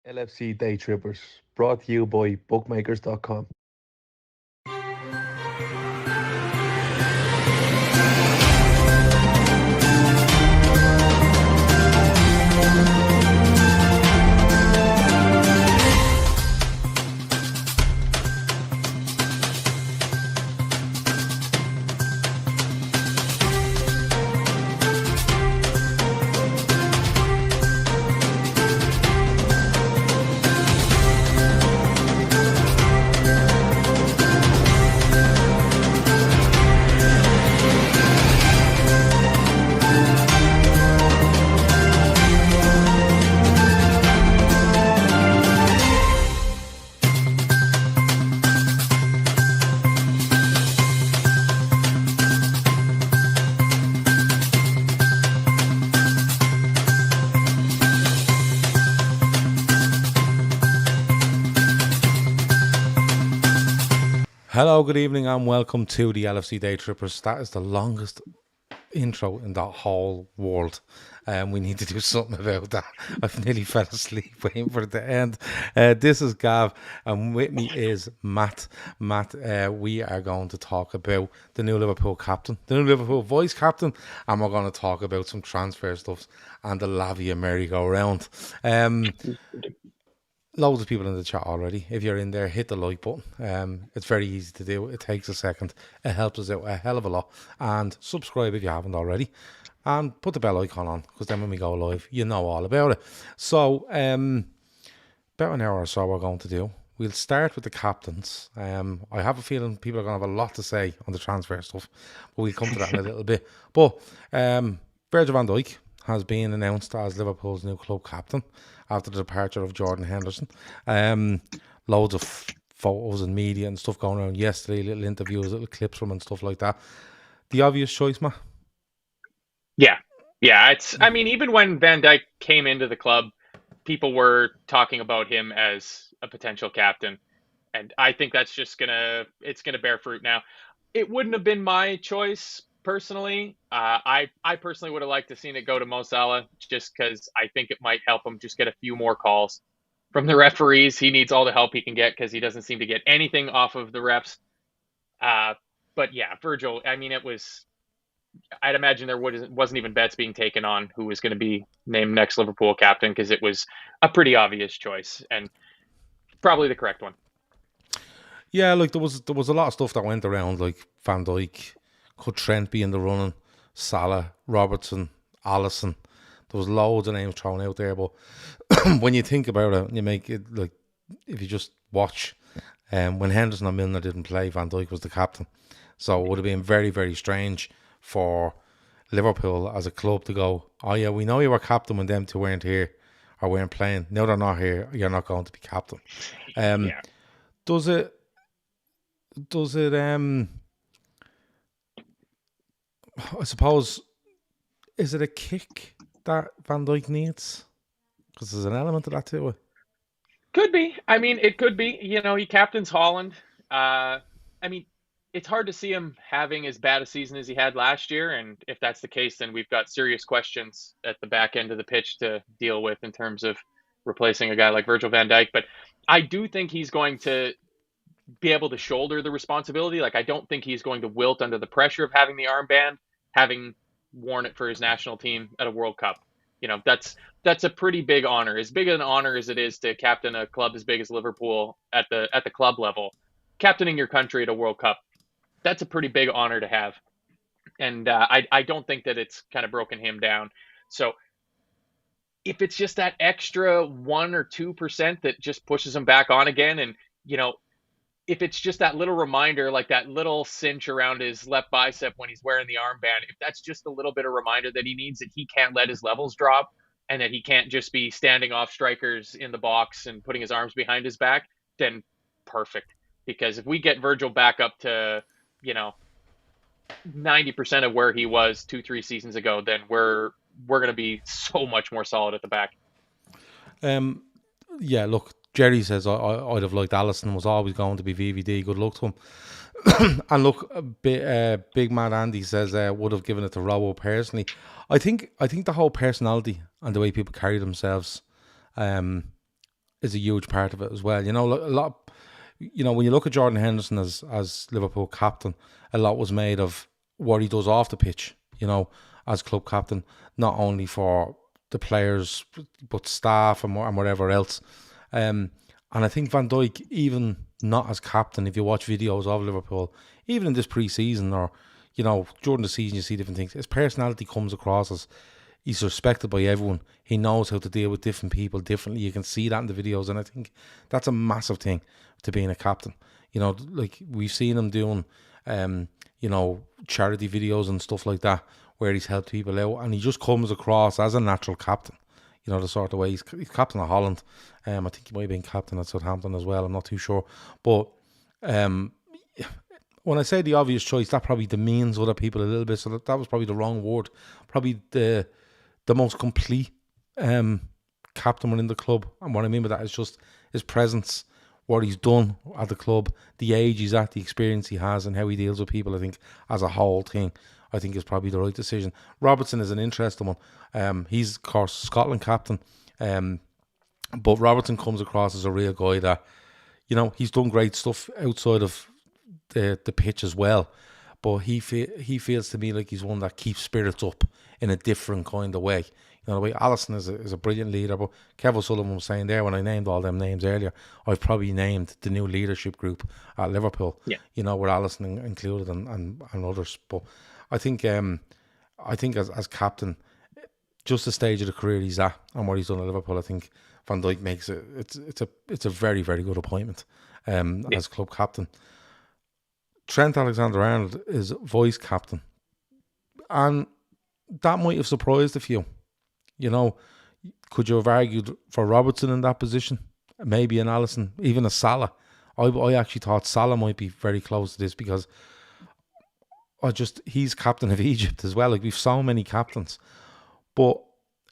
LFC Daytrippers, brought to you by bookmakers.com. Hello, good evening, and welcome to the LFC Daytrippers. That is the longest intro in the whole world. We need to do something about that. I've nearly fell asleep waiting for it to end. This is Gav, and with me is Matt. Matt, we are going to talk about the new Liverpool captain, the new Liverpool vice captain, and we're going to talk about some transfer stuff and the Lavia merry-go-round. Loads of people in the chat already. If you're in there, hit the like button. It's very easy to do. It takes a second. It helps us out a hell of a lot. And subscribe if you haven't already. And put the bell icon on, because then when we go live, you know all about it. So, about an hour or so we're going to do. We'll start with the captains. I have a feeling people are going to have a lot to say on the transfer stuff, but we'll come to that in a little bit. But Virgil van Dijk has been announced as Liverpool's new club captain after the departure of Jordan Henderson. Loads of photos and media and stuff going around yesterday, little interviews, little clips from and stuff like that. The obvious choice, Matt? Yeah. I mean, even when Van Dijk came into the club, people were talking about him as a potential captain. And I think that's just it's gonna bear fruit now. It wouldn't have been my choice personally. I personally would have liked to seen it go to Mo Salah, just because I think it might help him just get a few more calls from the referees. He needs all the help he can get because he doesn't seem to get anything off of the refs. But yeah, Virgil, I mean, I'd imagine there wasn't even bets being taken on who was going to be named next Liverpool captain, because it was a pretty obvious choice and probably the correct one. Yeah, like there was a lot of stuff that went around, like Van Dijk. Could Trent be in the running? Salah, Robertson, Alisson. There was loads of names thrown out there, but when you think about it, you make it like, if you just watch, when Henderson and Milner didn't play, Van Dijk was the captain. So it would have been very, very strange for Liverpool as a club to go, oh yeah, we know you were captain when them two weren't here or weren't playing. Now they're not here, you're not going to be captain. Yeah. Does it I suppose, is it a kick that Van Dijk needs? Because there's an element of that to it. Could be. I mean, it could be. You know, he captains Holland. I mean, it's hard to see him having as bad a season as he had last year. And if that's the case, then we've got serious questions at the back end of the pitch to deal with in terms of replacing a guy like Virgil van Dijk. But I do think he's going to be able to shoulder the responsibility. Like, I don't think he's going to wilt under the pressure of having the armband, having worn it for his national team at a World Cup. You know, that's a pretty big honor. As big an honor as it is to captain a club as big as Liverpool at the club level, captaining your country at a World Cup, that's a pretty big honor to have. And I don't think that it's kind of broken him down. So if it's just that extra 1 or 2% that just pushes him back on again, and, you know, if it's just that little reminder, like that little cinch around his left bicep when he's wearing the armband, if that's just a little bit of reminder that he needs, that he can't let his levels drop and that he can't just be standing off strikers in the box and putting his arms behind his back, then perfect. Because if we get Virgil back up to, you know, 90% of where he was 2-3 seasons ago, then we're going to be so much more solid at the back. Yeah, look, Jerry says I'd have liked Alisson, was always going to be VVD. Good luck to him. And look, Big Mad Andy says would have given it to Robo personally. I think the whole personality and the way people carry themselves is a huge part of it as well. You know, a lot. You know, when you look at Jordan Henderson as Liverpool captain, a lot was made of what he does off the pitch. You know, as club captain, not only for the players but staff and whatever else. And I think Van Dijk, even not as captain, if you watch videos of Liverpool, even in this pre-season or, you know, during the season, you see different things. His personality comes across as he's respected by everyone. He knows how to deal with different people differently. You can see that in the videos, and I think that's a massive thing to being a captain. You know, like we've seen him doing, you know, charity videos and stuff like that, where he's helped people out, and he just comes across as a natural captain. You know, the sort of way he's captain of Holland. I think he might have been captain at Southampton as well. I'm not too sure. But when I say the obvious choice, that probably demeans other people a little bit. So that was probably the wrong word. Probably the most complete captain within the club. And what I mean by that is just his presence, what he's done at the club, the age he's at, the experience he has, and how he deals with people. I think as a whole thing, I think is probably the right decision. Robertson is an interesting one. He's, of course, Scotland captain. But Robertson comes across as a real guy that, you know, he's done great stuff outside of the pitch as well. But he feels to me like he's one that keeps spirits up in a different kind of way. You know, the way Alisson is a brilliant leader. But Kev O'Sullivan was saying there, when I named all them names earlier, I've probably named the new leadership group at Liverpool. Yeah. You know, with Alisson included and others. But I think as captain, just the stage of the career he's at and what he's done at Liverpool, I think Van Dijk makes it. It's a very, very good appointment as club captain. Trent Alexander-Arnold is vice captain, and that might have surprised a few. You know, could you have argued for Robertson in that position? Maybe an Alisson, even a Salah. I actually thought Salah might be very close to this because he's captain of Egypt as well. Like, we've so many captains. But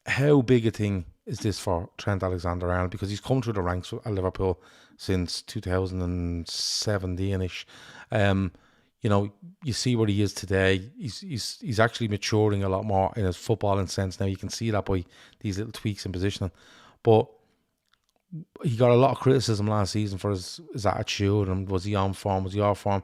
how big a thing is this for Trent Alexander-Arnold? Because he's come through the ranks at Liverpool since 2017-ish. You know, you see where he is today. He's actually maturing a lot more in his footballing sense now. You can see that by these little tweaks in positioning. But he got a lot of criticism last season for his attitude, and was he on form, was he off form?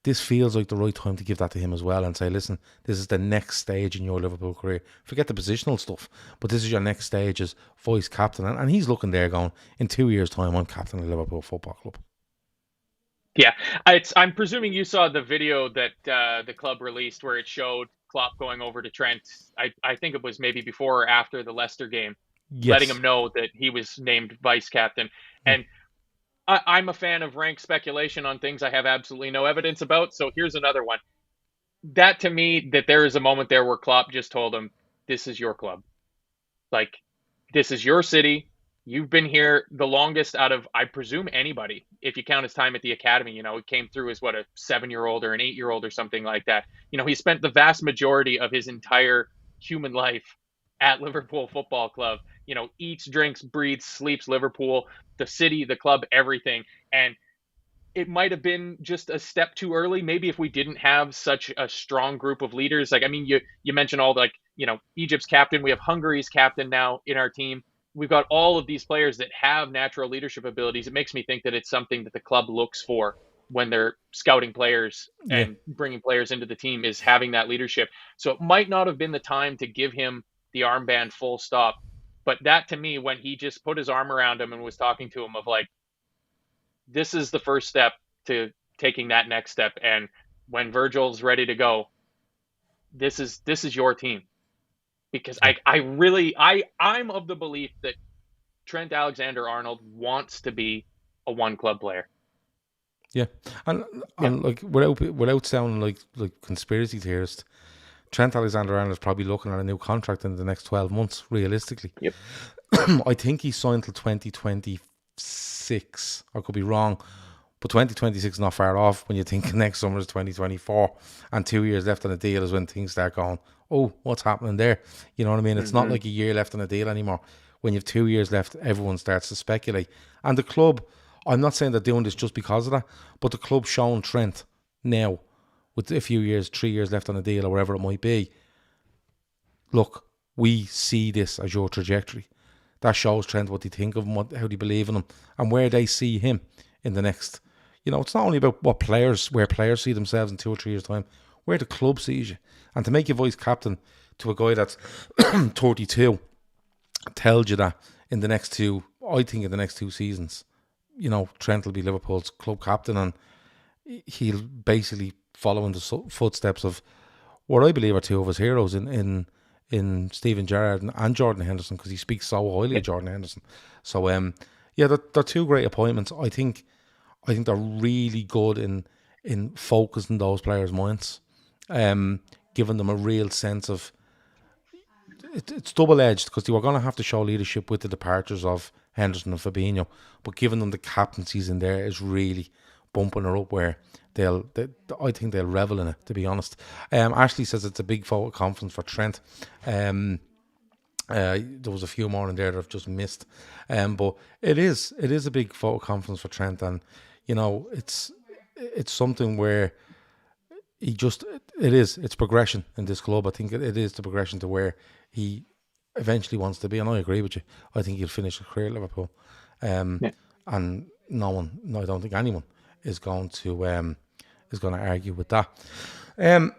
This feels like the right time to give that to him as well and say, listen, this is the next stage in your Liverpool career. Forget the positional stuff, but this is your next stage as vice captain. And he's looking there going, in 2 years' time, I'm captain of Liverpool Football Club. Yeah, I'm presuming you saw the video that the club released where it showed Klopp going over to Trent. I think it was maybe before or after the Leicester game, letting him know that he was named vice captain. And I'm a fan of rank speculation on things I have absolutely no evidence about. So here's another one. That, to me, that there is a moment there where Klopp just told him, this is your club. Like, this is your city. You've been here the longest out of, I presume, anybody. If you count his time at the academy, you know, he came through as, a 7-year-old or an 8-year-old or something like that. You know, he spent the vast majority of his entire human life at Liverpool Football Club. You know, eats, drinks, breathes, sleeps Liverpool, the city, the club, everything. And it might have been just a step too early. Maybe if we didn't have such a strong group of leaders. Like, I mean, you mentioned all, like, you know, Egypt's captain. We have Hungary's captain now in our team. We've got all of these players that have natural leadership abilities. It makes me think that it's something that the club looks for when they're scouting players and bringing players into the team, is having that leadership. So it might not have been the time to give him the armband full stop. But that, to me, when he just put his arm around him and was talking to him of like, this is the first step to taking that next step. And when Virgil's ready to go, this is your team. Because I'm of the belief that Trent Alexander-Arnold wants to be a one club player. Yeah. And like, without sounding like conspiracy theorist, Trent Alexander-Arnold is probably looking at a new contract in the next 12 months, realistically. Yep. I think he's signed till 2026. I could be wrong, but 2026 is not far off when you think next summer is 2024, and 2 years left on the deal is when things start going, oh, what's happening there? You know what I mean? It's not like a year left on the deal anymore. When you have 2 years left, everyone starts to speculate. And the club, I'm not saying they're doing this just because of that, but the club showing Trent now, with a few years, 3 years left on the deal or whatever it might be, look, we see this as your trajectory. that shows Trent what they think of him, how they believe in him, and where they see him in the next. It's not only about where players see themselves in 2 or 3 years' time, where the club sees you. And to make you vice captain to a guy that's 32 tells you that in the next 2 seasons, Trent will be Liverpool's club captain, and he'll basically follow in the footsteps of what I believe are 2 of his heroes in Steven Gerrard and Jordan Henderson, because he speaks so highly of Jordan Henderson. So, they're 2 great appointments. I think they're really good in focusing those players' minds, giving them a real sense of it's double-edged, because they were going to have to show leadership with the departures of Henderson and Fabinho, but giving them the captaincies in there is really bumping her up where I think they'll revel in it, to be honest. Ashley says it's a big vote of confidence for Trent. There was a few more in there that I've just missed, but it is a big vote of confidence for Trent, and it's something where it's progression in this club. I think it is the progression to where he eventually wants to be, and I agree with you. I think he'll finish his career at Liverpool, and I don't think anyone is going to argue with that. I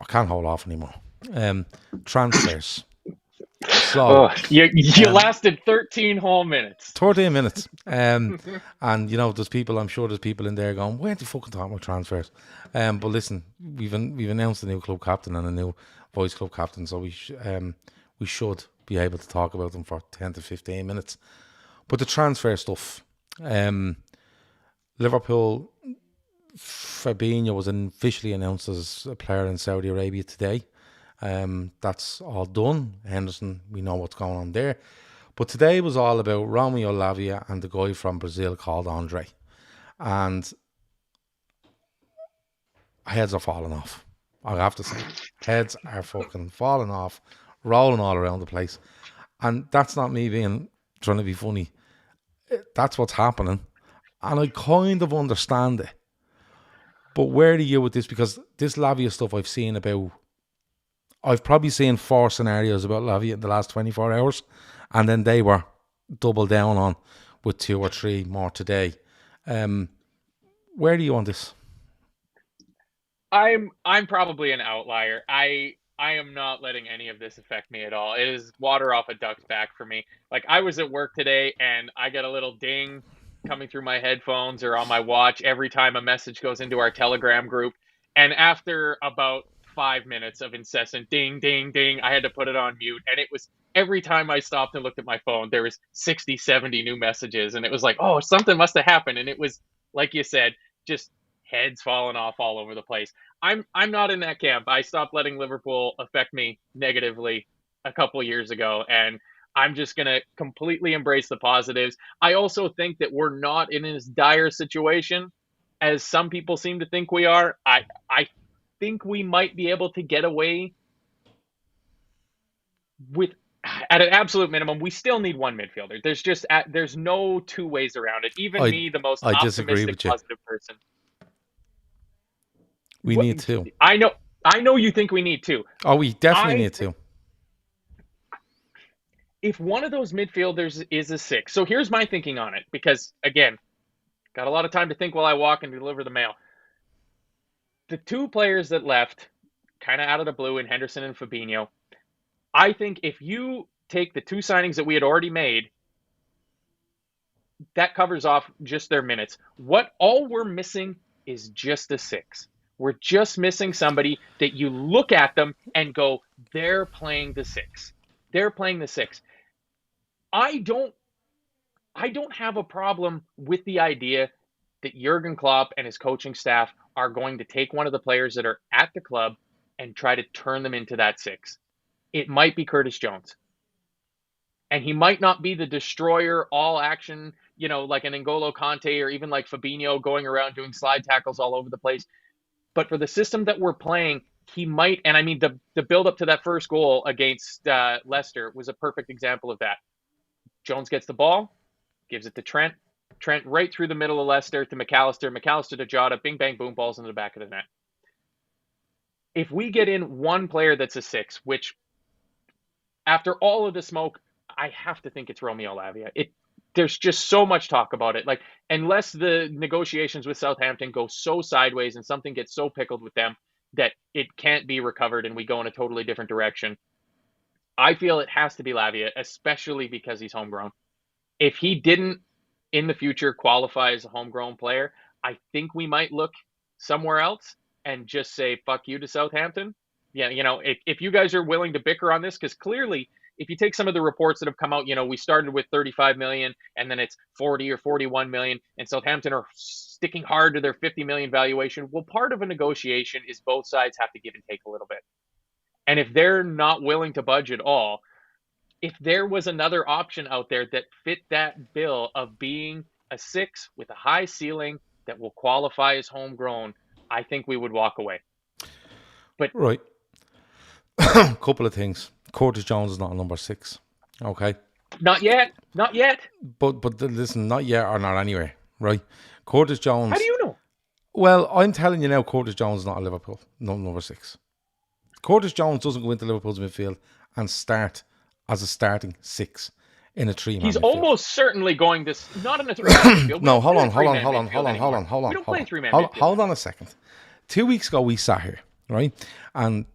can't hold off anymore. Transfers. So you lasted 13 whole minutes. 13 minutes. And there's people in there going, why aren't you fucking talking about transfers? But listen, we've announced a new club captain and a new vice club captain, so we should be able to talk about them for 10 to 15 minutes. But the transfer stuff, Liverpool, Fabinho was officially announced as a player in Saudi Arabia today. That's all done. Henderson, we know what's going on there. But today was all about Romeo Lavia and the guy from Brazil called Andre. And heads are falling off. I have to say. Heads are fucking falling off, rolling all around the place. And that's not me trying to be funny. That's what's happening. And I kind of understand it. But where are you with this? Because this Lavia stuff I've probably seen 4 scenarios about Lavia in the last 24 hours, and then they were doubled down on with 2 or 3 more today. Where are you on this? I'm probably an outlier. I am not letting any of this affect me at all. It is water off a duck's back for me. Like, I was at work today and I get a little ding coming through my headphones or on my watch every time a message goes into our Telegram group. And after about 5 minutes of incessant ding, ding, ding, I had to put it on mute. And it was every time I stopped and looked at my phone, there was 60, 70 new messages. And it was like, oh, something must have happened. And it was, like you said, just heads falling off all over the place. I'm not in that camp. I stopped letting Liverpool affect me negatively a couple years ago, and I'm just going to completely embrace the positives. I also think that we're not in as dire situation as some people seem to think we are. I think we might be able to get away with, at an absolute minimum, we still need one midfielder. There's no 2 ways around it. Even me, the most optimistic, positive person. We need 2. I know you think we need 2. Oh, we definitely need 2. If one of those midfielders is a 6. So here's my thinking on it, because, again, got a lot of time to think while I walk and deliver the mail. The 2 players that left, kind of out of the blue, in Henderson and Fabinho, I think if you take the 2 signings that we had already made, that covers off just their minutes. All we're missing is just a 6. We're just missing somebody that you look at them and go, they're playing the 6. They're playing the 6. I don't have a problem with the idea that Jurgen Klopp and his coaching staff are going to take one of the players that are at the club and try to turn them into that 6. It might be Curtis Jones. And he might not be the destroyer, all action, like an N'Golo Kante or even like Fabinho going around doing slide tackles all over the place. But for the system that we're playing, he might. And I mean, the build up to that first goal against Leicester was a perfect example of that. Jones gets the ball, gives it to Trent. Trent right through the middle of Leicester to McAllister. McAllister to Jota. Bing, bang, boom, balls into the back of the net. If we get in one player that's a 6, which after all of the smoke, I have to think it's Romeo Lavia. There's just so much talk about it. Like, unless the negotiations with Southampton go so sideways and something gets so pickled with them that it can't be recovered and we go in a totally different direction, I feel it has to be Lavia, especially because he's homegrown. If he didn't in the future qualify as a homegrown player, I think we might look somewhere else and just say, fuck you to Southampton. Yeah, if you guys are willing to bicker on this, because clearly, if you take some of the reports that have come out, we started with 35 million and then it's 40 or 41 million, and Southampton are sticking hard to their 50 million valuation. Well, part of a negotiation is both sides have to give and take a little bit. And if they're not willing to budge at all, if there was another option out there that fit that bill of being a 6 with a high ceiling that will qualify as homegrown, I think we would walk away. But right. Couple of things. Curtis Jones is not a number 6. Okay. Not yet. But listen, not yet or not anywhere. Right. Curtis Jones. How do you know? Well, I'm telling you now, Curtis Jones is not a Liverpool. No, number 6. Curtis Jones doesn't go into Liverpool's midfield and start as a starting 6 in a 3-man He's midfield. Almost certainly going this, not in a 3-man midfield. No, hold on. We don't play 3-man midfield. Hold on a second. 2 weeks ago, we sat here, right? And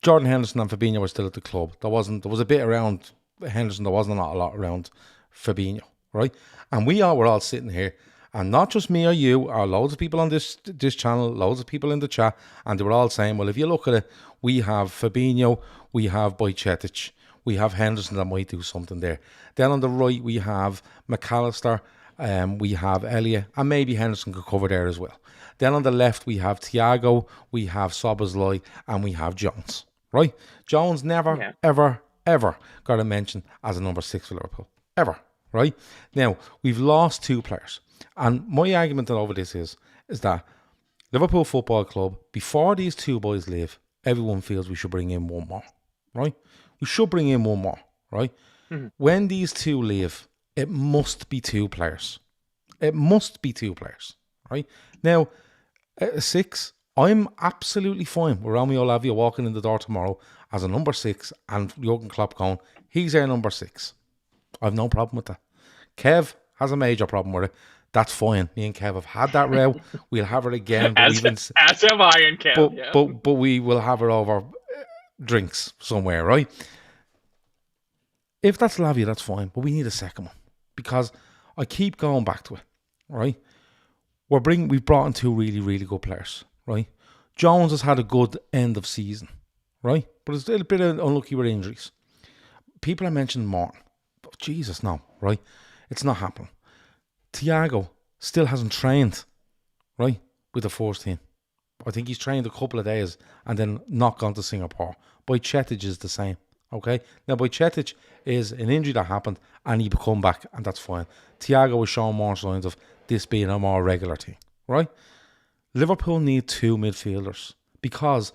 Jordan Henderson and Fabinho were still at the club. There was a bit around Henderson. There wasn't a lot around Fabinho, right? And we all were all sitting here, and not just me or you, or loads of people on this channel, loads of people in the chat, and they were all saying, well, if you look at it, we have Fabinho, we have Bajcetic, we have Henderson that might do something there. Then on the right, we have McAllister, we have Elliott, and maybe Henderson could cover there as well. Then on the left, we have Thiago, we have Szoboszlai, and we have Jones, right? Jones never, ever got a mention as a number 6 for Liverpool. Ever, right? Now, we've lost 2 players. And my argument over this is that Liverpool Football Club, before these 2 boys leave, everyone feels we should bring in one more, right? We should bring in one more, right? Mm-hmm. When these 2 leave, it must be 2 players. It must be 2 players, right? Now, at 6, I'm absolutely fine with Romeo Lavia walking in the door tomorrow as a number 6 and Jurgen Klopp going, he's our number 6. I've no problem with that. Kev has a major problem with it. That's fine. Me and Kev have had that row. We'll have it again. As have I and Kev. But we will have it over drinks somewhere, right? If that's Lavia, that's fine. But we need a second one. Because I keep going back to it, right? We've brought in 2 really, really good players, right? Jones has had a good end of season, right? But it's a little bit unlucky with injuries. People are mentioning Martin. Oh, Jesus, no, right? It's not happening. Thiago still hasn't trained, right, with the first team. I think he's trained a couple of days and then not gone to Singapore. Bajcetic is the same, okay? Now, Bajcetic is an injury that happened and he will come back, and that's fine. Thiago is showing more signs of this being a more regular thing, right? Liverpool need 2 midfielders, because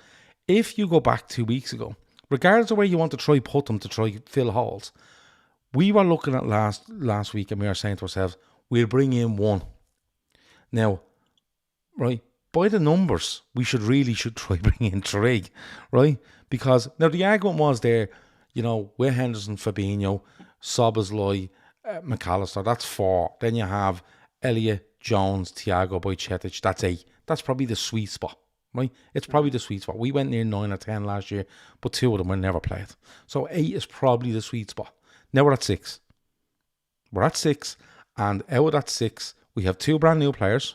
if you go back 2 weeks ago, regardless of where you want to try put them to try fill holes, we were looking at last week and we were saying to ourselves, we'll bring in 1. Now, right, by the numbers, we should try bringing in 3, right? Because now the argument was there, with Henderson, Fabinho, Szoboszlai, McAllister, that's 4. Then you have Elliott, Jones, Thiago, Bajcetic, that's 8. That's probably the sweet spot, right? It's probably the sweet spot. We went near 9 or 10 last year, but 2 of them were never played. So 8 is probably the sweet spot. Now we're at 6. We're at 6, and out of that 6, we have 2 brand new players.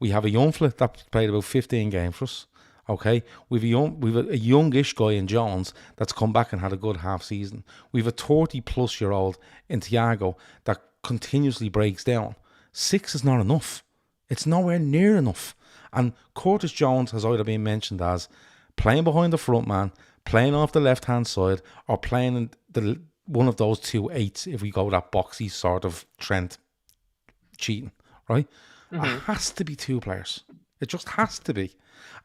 We have a young fella that played about 15 games for us. Okay, we've a youngish guy in Jones that's come back and had a good half season. We've a 30-plus-year-old in Thiago that continuously breaks down. 6 is not enough. It's nowhere near enough. And Curtis Jones has either been mentioned as playing behind the front man, playing off the left-hand side, or playing in one of those 2 8s if we go that boxy sort of Trent cheating, right? Mm-hmm. It has to be 2 players. It just has to be.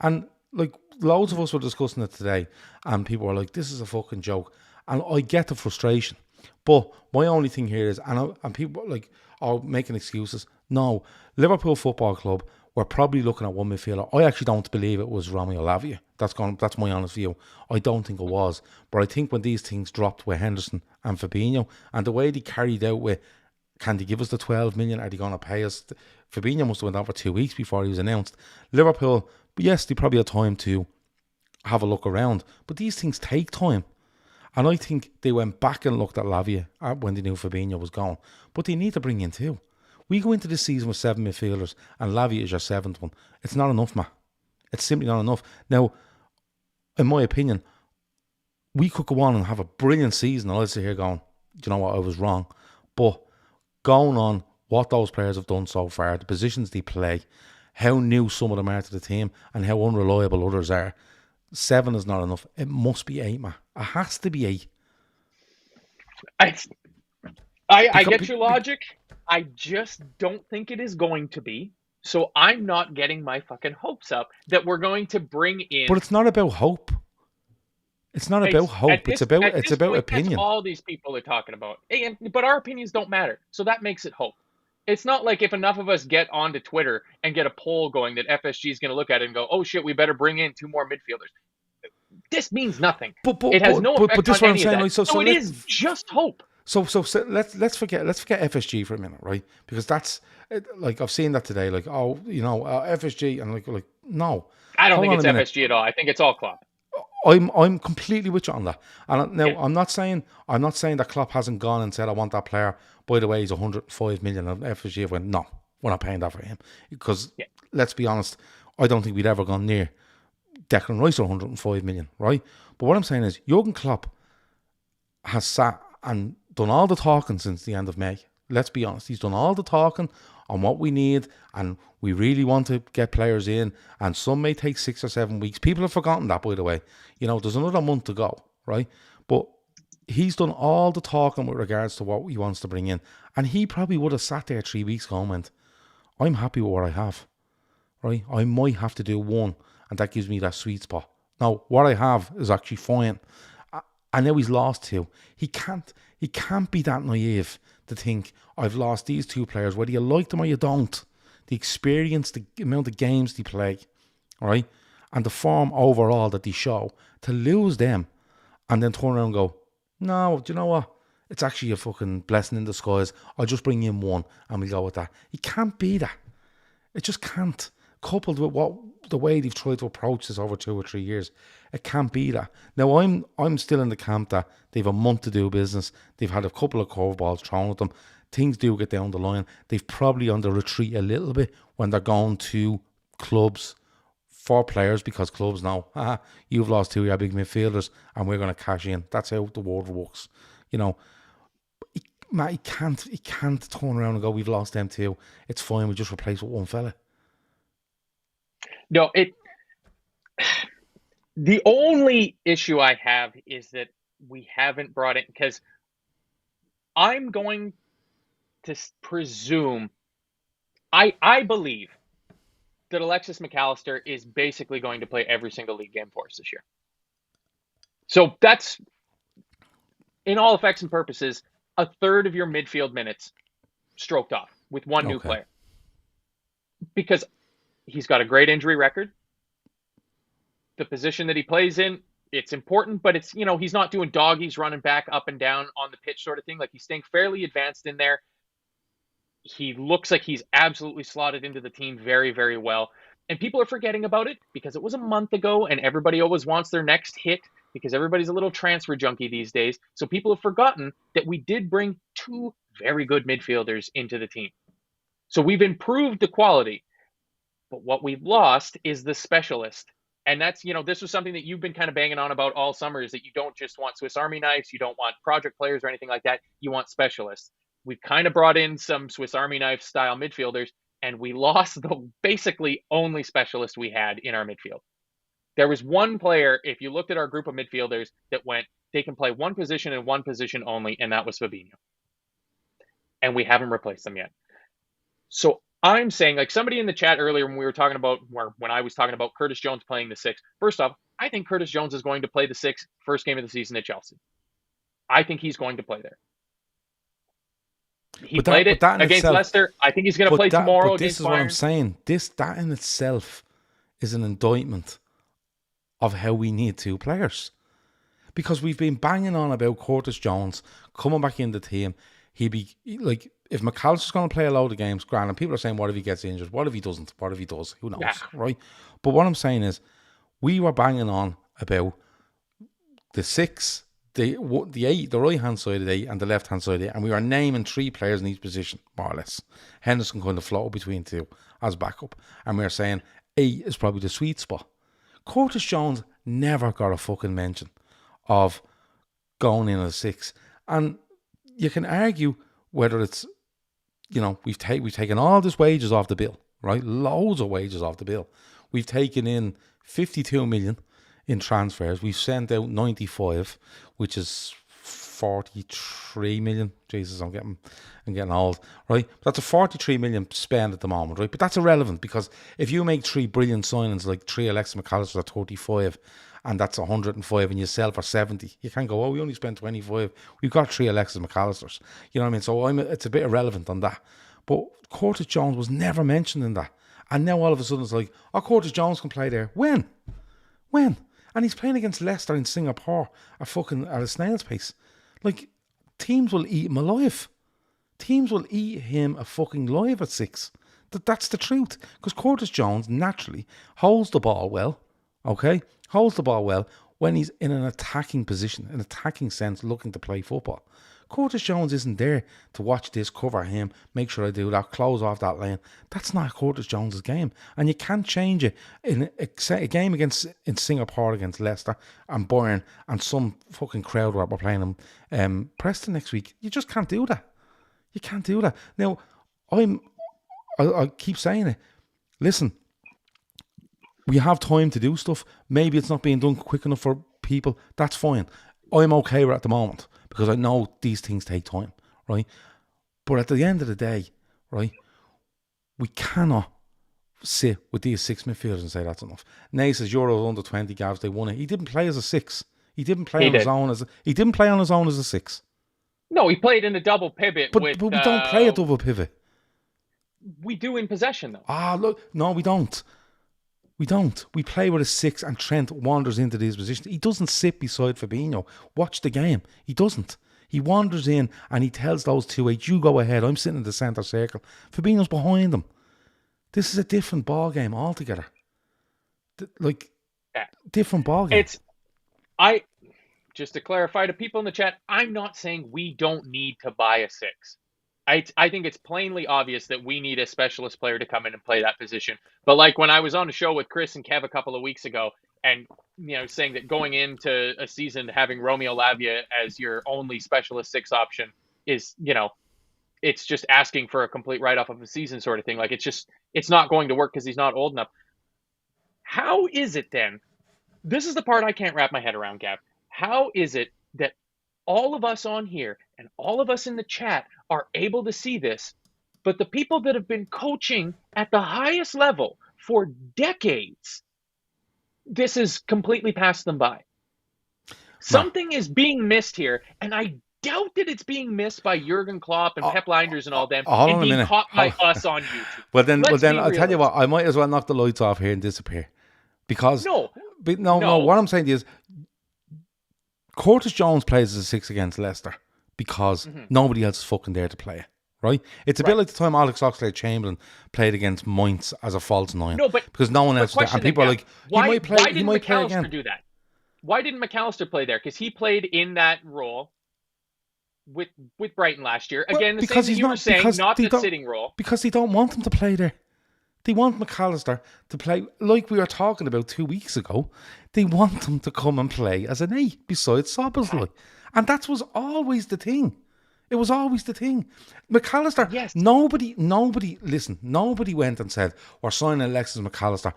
And like loads of us were discussing it today, and people were like, this is a fucking joke. And I get the frustration. But my only thing here is, and people like are making excuses. No, Liverpool Football Club, we're probably looking at one midfielder. I actually don't believe it was Romeo Lavia. That's my honest view. I don't think it was. But I think when these things dropped with Henderson and Fabinho, and the way they carried out with, can they give us the 12 million? Are they going to pay us? Fabinho must have went on for 2 weeks before he was announced. Liverpool, yes, they probably had time to have a look around. But these things take time. And I think they went back and looked at Lavia when they knew Fabinho was gone. But they need to bring in 2. We go into this season with 7 midfielders and Lavia is your 7th one. It's not enough, Matt. It's simply not enough. Now, in my opinion, we could go on and have a brilliant season. I'll sit here going, do you know what, I was wrong. But going on what those players have done so far, the positions they play, how new some of them are to the team and how unreliable others are, 7 is not enough. It must be 8, Matt. It has to be 8. I get your logic. I just don't think it is going to be. So I'm not getting my fucking hopes up that we're going to bring in. But it's not about hope. It's not about hope. It's about opinion. That's all these people are talking about. But our opinions don't matter. So that makes it hope. It's not like if enough of us get onto Twitter and get a poll going that FSG is going to look at it and go, oh shit, we better bring in 2 more midfielders. This means nothing. It has no effect on any of that. So it is just hope. So let's forget FSG for a minute, right? Because that's like I've seen that today. Like, oh, FSG, and like no, I don't think it's FSG at all. I think it's all Klopp. I'm completely with you on that. And now I'm not saying that Klopp hasn't gone and said I want that player. By the way, he's 105 million. And FSG have went, no, we're not paying that for him because let's be honest, I don't think we'd ever gone near Declan Rice or 105 million, right? But what I'm saying is Jurgen Klopp has sat and done all the talking since the end of May. Let's be honest. He's done all the talking on what we need and we really want to get players in, and some may take 6 or 7 weeks. People have forgotten that, by the way. There's another month to go, right? But he's done all the talking with regards to what he wants to bring in, and he probably would have sat there 3 weeks ago and went, I'm happy with what I have, right? I might have to do 1, and that gives me that sweet spot. Now, what I have is actually fine. I know he's lost 2. He can't be that naive to think I've lost these 2 players, whether you like them or you don't. The experience, the amount of games they play, right, and the form overall that they show, to lose them and then turn around and go, no, do you know what? It's actually a fucking blessing in disguise. I'll just bring in 1 and we go with that. It can't be that. It just can't. Coupled with the way they've tried to approach this over 2 or 3 years, it can't be that. Now I'm still in the camp that they've a month to do business. They've had a couple of curveballs thrown at them. Things do get down the line. They've probably on the retreat a little bit when they're going to clubs for players, because clubs know, you've lost 2 of your big midfielders and we're going to cash in. That's how the world works. Matt, he can't turn around and go, we've lost them 2. It's fine. We just replace with 1 fella. No, the only issue I have is that we haven't brought in, because I'm going to presume, I believe that Alexis McAllister is basically going to play every single league game for us this year. So that's, in all effects and purposes, a third of your midfield minutes stroked off with 1 new player. Because he's got a great injury record. The position that he plays in, it's important, but it's, he's not doing doggies running back up and down on the pitch sort of thing. Like, he's staying fairly advanced in there. He looks like he's absolutely slotted into the team very, very well. And people are forgetting about it because it was a month ago and everybody always wants their next hit because everybody's a little transfer junkie these days. So people have forgotten that we did bring 2 very good midfielders into the team. So we've improved the quality, but what we've lost is the specialist. And that's, this was something that you've been kind of banging on about all summer, is that you don't just want Swiss Army knives, you don't want project players or anything like that. You want specialists. We've kind of brought in some Swiss Army knife style midfielders, and we lost the basically only specialist we had in our midfield. There was 1 player, if you looked at our group of midfielders, that went, they can play 1 position and 1 position only, and that was Fabinho. And we haven't replaced them yet. So I'm saying, like somebody in the chat earlier when we were talking about, when I was talking about Curtis Jones playing the 6, first off, I think Curtis Jones is going to play the 6 first game of the season at Chelsea. I think he's going to play there. He played it against Leicester. I think he's going to play tomorrow against Bayern. This is what I'm saying. That in itself is an indictment of how we need two players. Because we've been banging on about Curtis Jones coming back in the team. He'd be like, if McAllister's going to play a load of games, grand, and people are saying, what if he gets injured? What if he doesn't? What if he does? Who knows, right? But what I'm saying is, we were banging on about the 6, the 8, the right-hand side of the 8 and the left-hand side of the 8, and we were naming 3 players in each position, more or less. Henderson kind of floated between 2 as backup. And we were saying 8 is probably the sweet spot. Curtis Jones never got a fucking mention of going in as 6. And you can argue whether it's, we've taken all this wages off the bill, right? Loads of wages off the bill. We've taken in 52 million in transfers. We've sent out 95, which is 43 million. Jesus, I'm getting old, right? But that's a 43 million spend at the moment, right? But that's irrelevant, because if you make 3 brilliant signings, like 3 Alexis McAllisters at 35, and that's 105, and you sell for 70, you can't go, we only spent 25. We've got 3 Alexis McAllisters. You know what I mean? So it's a bit irrelevant on that. But Curtis Jones was never mentioned in that. And now all of a sudden it's like, Curtis Jones can play there. When? And he's playing against Leicester in Singapore at a snail's pace. Like, teams will eat him alive. Teams will eat him a fucking live at 6. That's the truth. Because Curtis Jones naturally holds the ball well, okay? Holds the ball well when he's in an attacking position, an attacking sense, looking to play football. Curtis Jones isn't there to watch this, cover him, make sure I do that, close off that lane. That's not Curtis Jones' game. And you can't change it in a game in Singapore against Leicester and Bayern and some fucking crowd where we're playing them Preston next week. You just can't do that. You can't do that. Now, I keep saying it. Listen, we have time to do stuff. Maybe it's not being done quick enough for people. That's fine. I'm okay with it at the moment, because I know these things take time, right? But at the end of the day, right, we cannot sit with these 6 midfielders and say that's enough. Nay says Euros under 20 Gavs, they won it. He didn't play as a 6. He didn't play on his own as a 6. No, he played in a double pivot. But we don't play a double pivot. We do in possession, though. Look, no, we don't. We don't. We play with a 6 and Trent wanders into these positions. He doesn't sit beside Fabinho. Watch the game. He doesn't. He wanders in and he tells those 2-8, you go ahead. I'm sitting in the centre circle. Fabinho's behind him. This is a different ball game altogether. Different ball game. Just to clarify to people in the chat, I'm not saying we don't need to buy a 6. I think it's plainly obvious that we need a specialist player to come in and play that position. But like when I was on a show with Chris and Kev a couple of weeks ago, and saying that going into a season having Romeo Lavia as your only specialist 6 option is, it's just asking for a complete write-off of the season sort of thing. Like it's not going to work because he's not old enough. How is it then? This is the part I can't wrap my head around, Gav. How is it that all of us on here and all of us in the chat are able to see this, but the people that have been coaching at the highest level for decades, this is completely passed them by? Something is being missed here, and I doubt that it's being missed by Jurgen Klopp and Pep Linders and all them, and being caught by us on YouTube. Well then, I'll tell you what, I might as well knock the lights off here and disappear. Because no, what I'm saying is, Curtis Jones plays as a 6 against Leicester because nobody else is fucking there to play it, right? It's a bit like the time Alex Oxlade-Chamberlain played against Mainz as a false 9. No, but because no one else was there. And people are like, why didn't McAllister do that? Why didn't McAllister play there? Because he played in that role with Brighton last year. Again, the same thing you were saying, not the sitting role. Because they don't want him to play there. They want McAllister to play, like we were talking about 2 weeks ago. They want him to come and play as an 8 beside Szoboszlai. And that was always the thing. It was always the thing. McAllister, yes. Nobody went and said, we're signing Alexis McAllister.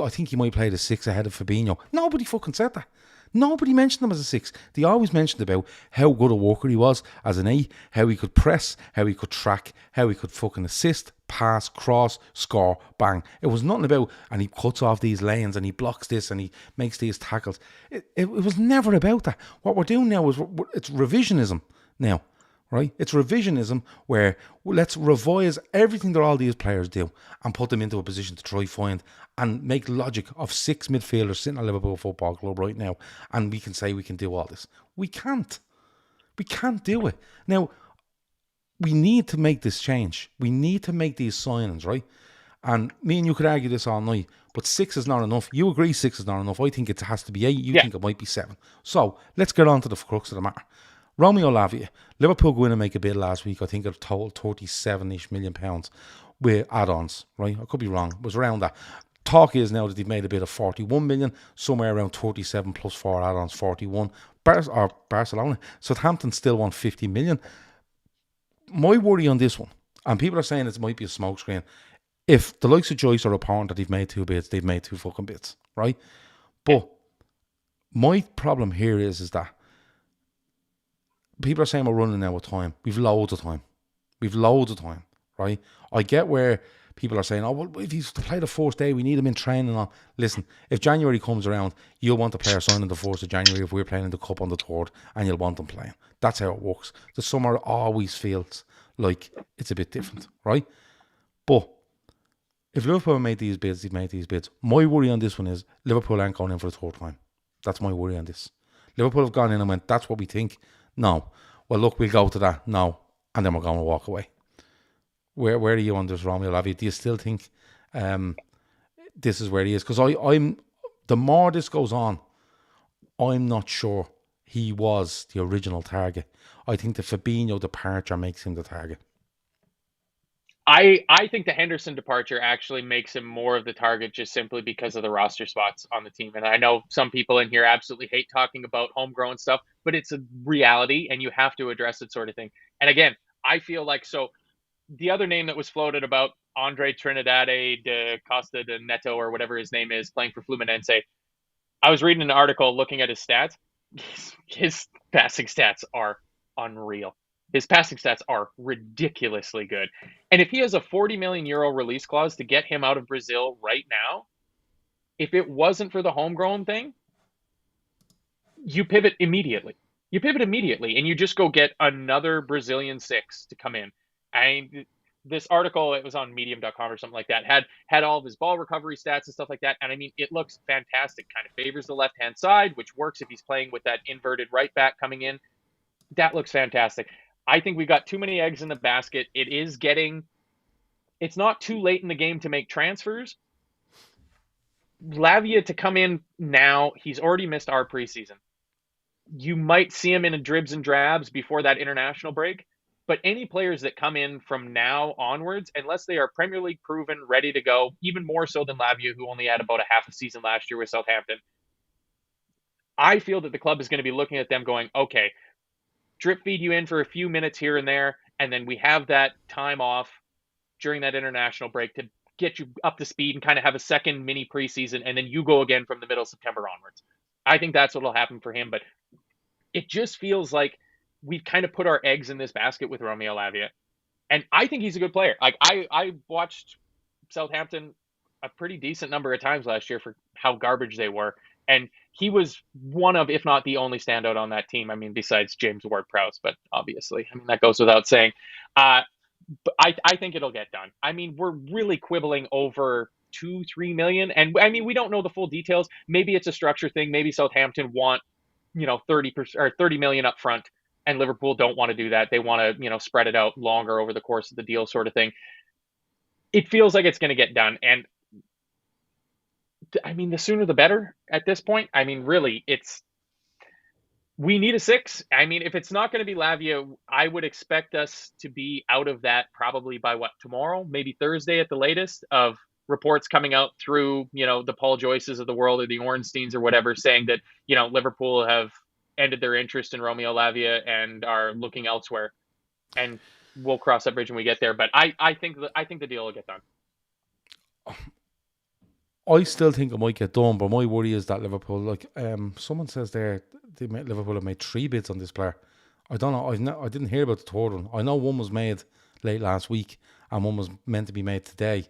I think he might play the 6 ahead of Fabinho. Nobody fucking said that. Nobody mentioned him as a 6. They always mentioned about how good a worker he was as an 8, how he could press, how he could track, how he could fucking assist, pass, cross, score, bang. It was nothing about, and he cuts off these lanes and he blocks this and he makes these tackles. It was never about that. What we're doing now is it's revisionism now. right? It's revisionism where let's revise everything that all these players do and put them into a position to try find and make logic of 6 midfielders sitting at Liverpool Football Club right now, and we can say we can do all this. We can't. We can't do it. Now, we need to make this change. We need to make these signings, right? And me and you could argue this all night, but 6 is not enough. You agree 6 is not enough. I think it has to be 8. You think it might be 7. So let's get on to the crux of the matter. Romeo Lavia. Liverpool go in and make a bid last week, I think of total 37-ish million pounds with add-ons, right? I could be wrong. It was around that. Talk is now that they've made a bid of 41 million, somewhere around 37 plus 4 add-ons, 41. Barcelona. Southampton still want 50 million. My worry on this one, and people are saying it might be a smokescreen, if the likes of Joyce are apparent that they've made 2 bids, they've made 2 fucking bids, right? But my problem here is that people are saying we're running out of time. We've loads of time. Right? I get where people are saying, oh, well, if he's to play the first day, we need him in training on. Listen, if January comes around, you'll want the player signing the 1st of January if we're playing in the Cup on the 3rd, and you'll want them playing. That's how it works. The summer always feels like it's a bit different, right? But if Liverpool have made these bids, they've made these bids. My worry on this one is Liverpool aren't going in for the 3rd time. That's my worry on this. Liverpool have gone in and went, that's what we think. No. Well, look, we'll go to that. No. And then we're going to walk away. Where are you on this, Romeo Lavia? Do you still think this is where he is? Because I'm the more this goes on, I'm not sure he was the original target. I think the Fabinho departure makes him the target. I think the Henderson departure actually makes him more of the target just simply because of the roster spots on the team. And I know some people in here absolutely hate talking about homegrown stuff, but it's a reality and you have to address it, sort of thing. And again, I feel like, so the other name that was floated about, Andre Trinidade de Costa de Neto or whatever his name is, playing for Fluminense. I was reading an article looking at his stats. His passing stats are unreal. His passing stats are ridiculously good. And if he has a 40 million euro release clause to get him out of Brazil right now, if it wasn't for the homegrown thing, you pivot immediately. And you just go get another Brazilian 6 to come in. This article, it was on medium.com or something like that, had all of his ball recovery stats and stuff like that. And I mean, it looks fantastic. Kind of favors the left-hand side, which works if he's playing with that inverted right back coming in. That looks fantastic. I think we got too many eggs in the basket. It's not too late in the game to make transfers. Lavia to come in now, he's already missed our preseason. You might see him in a dribs and drabs before that international break. But any players that come in from now onwards, unless they are Premier League proven, ready to go, even more so than Lavia, who only had about a half a season last year with Southampton, I feel that the club is going to be looking at them going, okay, drip feed you in for a few minutes here and there, and then we have that time off during that international break to get you up to speed and kind of have a second mini preseason, and then you go again from the middle of September onwards. I think that's what will happen for him, but it just feels like we've kind of put our eggs in this basket with Romeo Lavia. And I think he's a good player. Like I watched Southampton a pretty decent number of times last year for how garbage they were. And he was one of, if not the only standout on that team. I mean, besides James Ward-Prowse, but obviously, I mean, that goes without saying. But I think it'll get done. I mean, we're really quibbling over 2-3 million. And I mean, we don't know the full details. Maybe it's a structure thing. Maybe Southampton want, 30% or 30 million up front, and Liverpool don't want to do that. They want to, spread it out longer over the course of the deal, sort of thing. It feels like it's going to get done. And I mean, the sooner the better at this point. I mean, really, we need a 6. I mean, if it's not going to be Lavia, I would expect us to be out of that probably by tomorrow, maybe Thursday at the latest, of reports coming out through, the Paul Joyces of the world or the Ornsteins or whatever, saying that, Liverpool have ended their interest in Romeo Lavia and are looking elsewhere. And we'll cross that bridge when we get there. But I think the deal will get done. I still think it might get done, but my worry is that Liverpool, someone says Liverpool have made 3 bids on this player. I don't know. I didn't hear about the third one. I know one was made late last week and one was meant to be made today.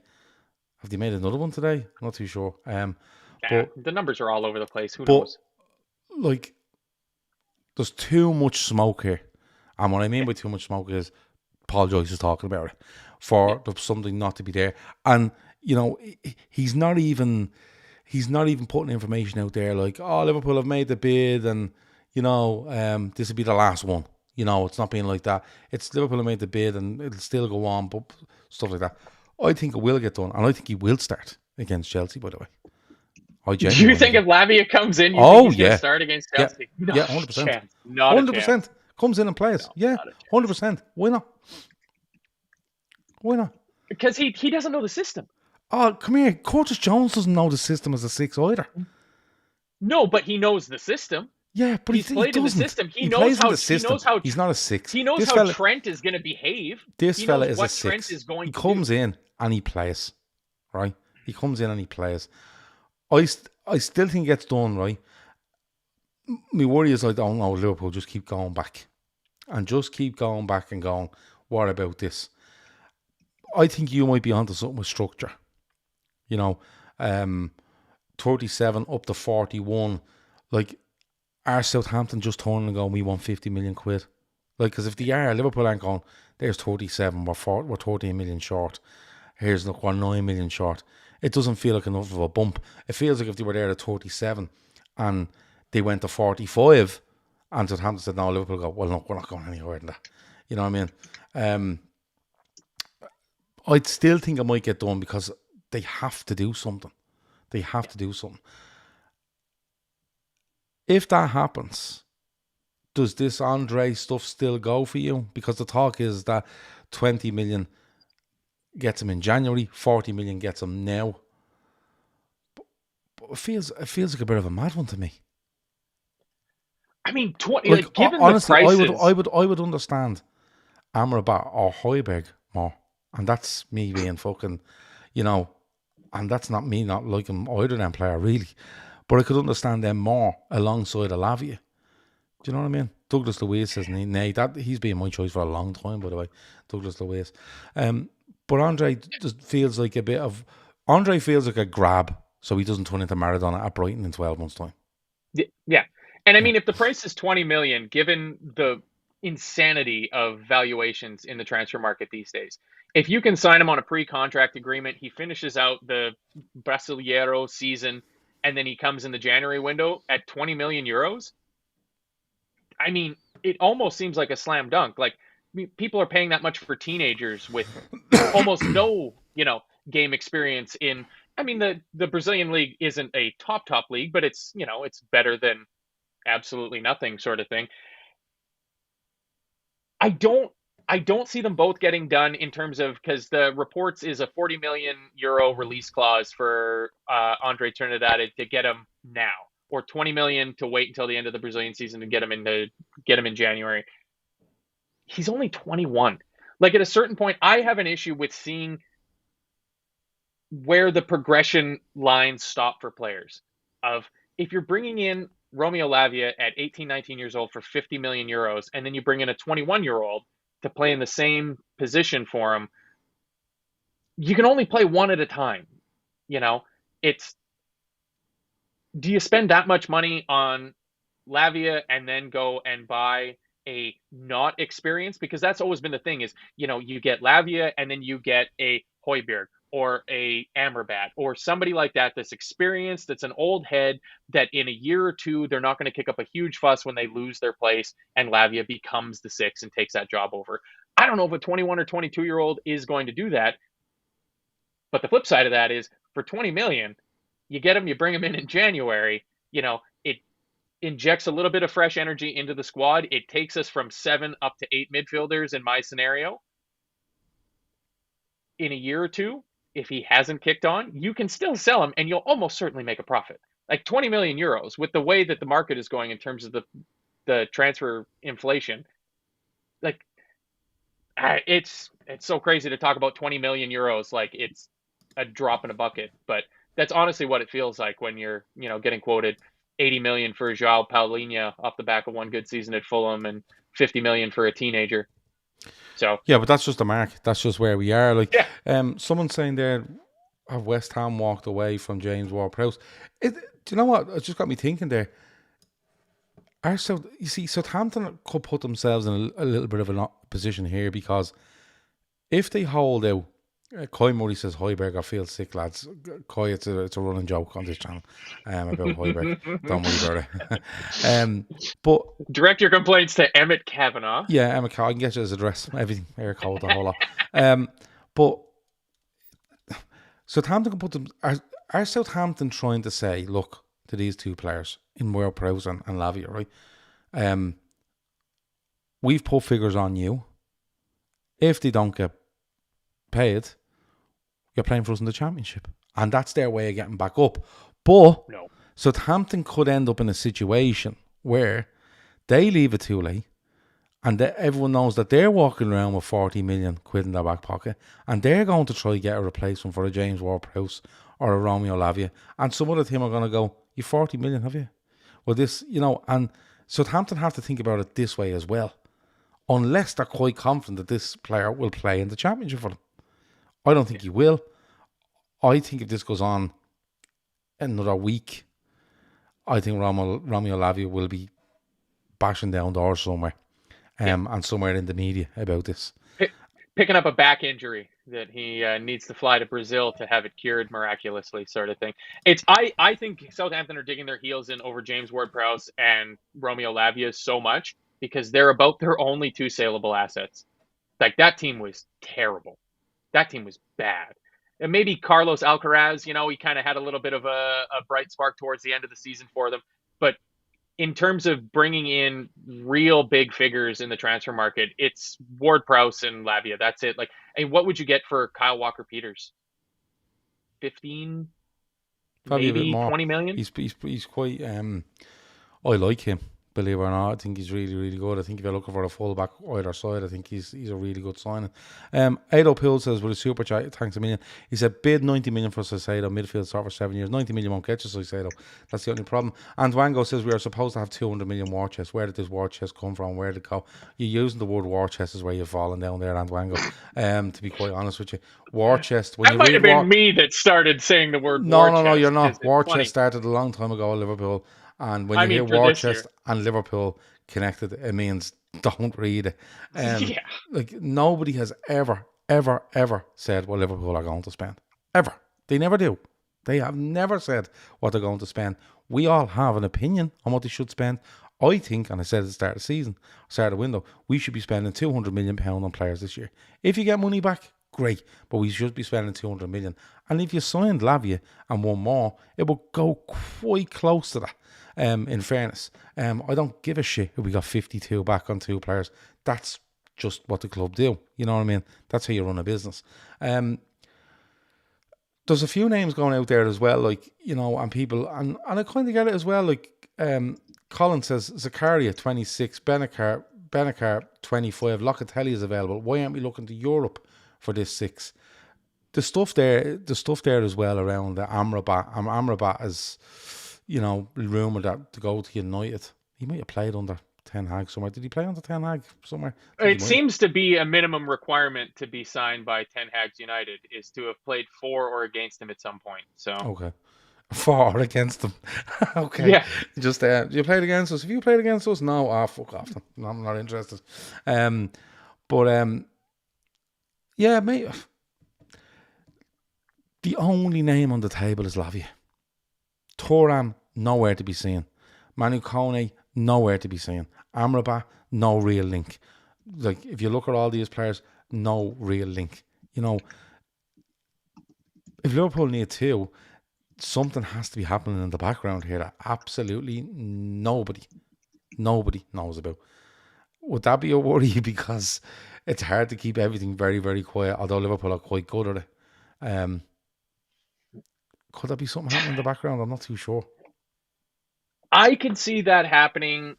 Have they made another one today? I'm not too sure. But the numbers are all over the place. Who knows? There's too much smoke here. And what I mean by too much smoke is Paul Joyce is talking about it for something not to be there. And, you know, he's not even putting information out there like, oh, Liverpool have made the bid and, you know, this will be the last one. You know, it's not being like that. It's Liverpool have made the bid and it'll still go on, but stuff like that. I think it will get done, and I think he will start against Chelsea, by the way. Do you think if Lavia comes in, you think he's going to start against Chelsea? Yeah, 100%. Chance. Not 100%. Comes in and plays. No, 100%. Why not? Why not? Because he doesn't know the system. Oh, come here. Curtis Jones doesn't know the system as a 6 either. No, but he knows the system. Yeah, but he's played in the system. He knows how the system. He knows how he's not a 6. He knows how Trent is going to behave. This fella is what a 6. Trent is going he to comes do. in and he plays, right? He comes in and he plays. I still think it gets done, right? My worry is I don't know. Liverpool just keep going back. And just keep going back and going, what about this? I think you might be onto something with structure. You know, 37 up to 41. Like, are Southampton just turning and going, we want 50 million quid? Like, because if they are, Liverpool aren't going, there's 37, we're 13 million short. Here's, look, we're 9 million short. It doesn't feel like enough of a bump. It feels like if they were there at 37 and they went to 45 and Southampton said, no, Liverpool go, well, no, we're not going anywhere than that. You know what I mean? I'd still think it might get done because they have to do something. They have to do something. If that happens, does this Andre stuff still go for you? Because the talk is that 20 million gets him in January, 40 million gets him now. But it feels like a bit of a mad one to me. I mean, given honestly, the prices, I would understand Amrabat or Højbjerg more, and that's me being fucking, you know, and that's not me not liking either of them player really, but I could understand them more alongside Lavia. Do you know what I mean? Douglas Luiz says, nay, that he's been my choice for a long time, by the way, Douglas Luiz. But Andre just feels like Andre feels like a grab, so he doesn't turn into Maradona at Brighton in 12 months' time. Yeah. And I mean, if the price is 20 million, given the insanity of valuations in the transfer market these days, if you can sign him on a pre-contract agreement, he finishes out the Brasileiro season, and then he comes in the January window at 20 million euros. I mean, it almost seems like a slam dunk. Like, people are paying that much for teenagers with almost no, game experience in. I mean, the Brazilian league isn't a top league, but it's, it's better than absolutely nothing sort of thing. I don't see them both getting done in terms of, because the reports is a 40 million euro release clause for Andre Trinidad to get him now, or 20 million to wait until the end of the Brazilian season to get him in January. He's only 21. Like, at a certain point, I have an issue with seeing where the progression lines stop for players. Of, if you're bringing in Romeo Lavia at 18, 19 years old for 50 million euros, and then you bring in a 21-year-old to play in the same position for him, you can only play one at a time. Do you spend that much money on Lavia and then go and buy a not experienced? Because that's always been the thing is, you get Lavia and then you get a Højbjerg or a Amrabat or somebody like that that's experienced, that's an old head, that in a year or two, they're not going to kick up a huge fuss when they lose their place and Lavia becomes the 6 and takes that job over. I don't know if a 21 or 22-year-old is going to do that. But the flip side of that is, for 20 million, you get him, you bring him in January, it injects a little bit of fresh energy into the squad. It takes us from 7 up to 8 midfielders in my scenario. In a year or two, if he hasn't kicked on, you can still sell him and you'll almost certainly make a profit. Like 20 million euros with the way that the market is going in terms of the transfer inflation. Like, it's so crazy to talk about 20 million euros like it's a drop in a bucket, but that's honestly what it feels like when you're, getting quoted 80 million for João Paulinho off the back of one good season at Fulham and 50 million for a teenager. So yeah, but that's just the market. That's just where we are. Like, yeah. Someone saying there, have West Ham walked away from James Ward-Prowse? Do you know what? It just got me thinking there. You see, Southampton could put themselves in a little bit of a position here, because if they hold out, Coy Murray says Højbjerg feels sick, lads. Coy, it's a running joke on this channel about Højbjerg. Don't worry about it. But direct your complaints to Emmett Kavanagh. Yeah, Emmett Kavanagh, I can get you his address, everything, air code, the whole lot. But Southampton can put them. Are Southampton trying to say, look, to these two players in Ward-Prowse and Lavia, right? We've put figures on you. If they don't get paid, you're playing for us in the Championship. And that's their way of getting back up. But No. Southampton could end up in a situation where they leave it too late, and everyone knows that they're walking around with 40 million quid in their back pocket, and they're going to try to get a replacement for a James Ward-Prowse or a Romeo Lavia, and some other team are going to go, you 40 million, have you? Well, this, and Southampton have to think about it this way as well, unless they're quite confident that this player will play in the Championship for them. I don't think he will. I think if this goes on another week, I think Romeo Lavia will be bashing down doors somewhere, and somewhere in the media about this. Picking up a back injury that he needs to fly to Brazil to have it cured miraculously, sort of thing. I think Southampton are digging their heels in over James Ward-Prowse and Romeo Lavia so much because they're about their only two saleable assets. Like, that team was terrible. That team was bad. And maybe Carlos Alcaraz, he kind of had a little bit of a bright spark towards the end of the season for them. But in terms of bringing in real big figures in the transfer market, it's Ward-Prowse and Lavia. That's it. Like, and what would you get for Kyle Walker-Peters? 15, Probably maybe a bit more. 20 million? He's quite. I like him, believe it or not. I think he's really, really good. I think if you're looking for a fullback either side, I think he's a really good signing. Ado Poole says with a super chat, thanks a million. He said bid 90 million for Saicedo, midfield start for 7 years. 90 million won't get you Saicedo. That's the only problem. And Wango says we are supposed to have 200 million war chest. Where did this war chest come from? Where did it go? You're using the word war chest is where you've fallen down there, and Wango. To be quite honest with you, war chest. When That you might read have been me that started saying the word war chest. No, you're not. War funny. chest started a long time ago at Liverpool. And when you hear war chest and Liverpool connected, it means don't read it. Yeah. Like, nobody has ever said what Liverpool are going to spend. Ever. They never do. They have never said what they're going to spend. We all have an opinion on what they should spend. I think, and I said at the start of the season, start of the window, we should be spending £200 million on players this year. If you get money back, great, but we should be spending 200 million. And if you signed Lavia and one more, it will go quite close to that. In fairness, I don't give a shit if we got 52 back on two players. That's just what the club do. You know what I mean? That's how you run a business. There's a few names going out there as well, like, and people, and I kind of get it as well. Like, Colin says Zakaria 26, Benacar 25, Locatelli is available. Why aren't we looking to Europe for this 6? The stuff there as well around the Amrabat. Amrabat is, rumoured that to go to United. He might have played under Ten Hag somewhere. Did he play under Ten Hag somewhere? It seems to be a minimum requirement to be signed by Ten Hag's United is to have played for or against him at some point. So okay, for or against them. Okay, yeah. Just you played against us. If you played against us, no, fuck off. No, I'm not interested. Yeah, mate. The only name on the table is Lavia. Thuram, nowhere to be seen. Manu Kone, nowhere to be seen. Amrabat, no real link. Like, if you look at all these players, no real link. If Liverpool need 2, something has to be happening in the background here that absolutely nobody knows about. Would that be a worry? Because it's hard to keep everything very, very quiet, although Liverpool are quite good at it. Could that be something happening in the background? I'm not too sure. I can see that happening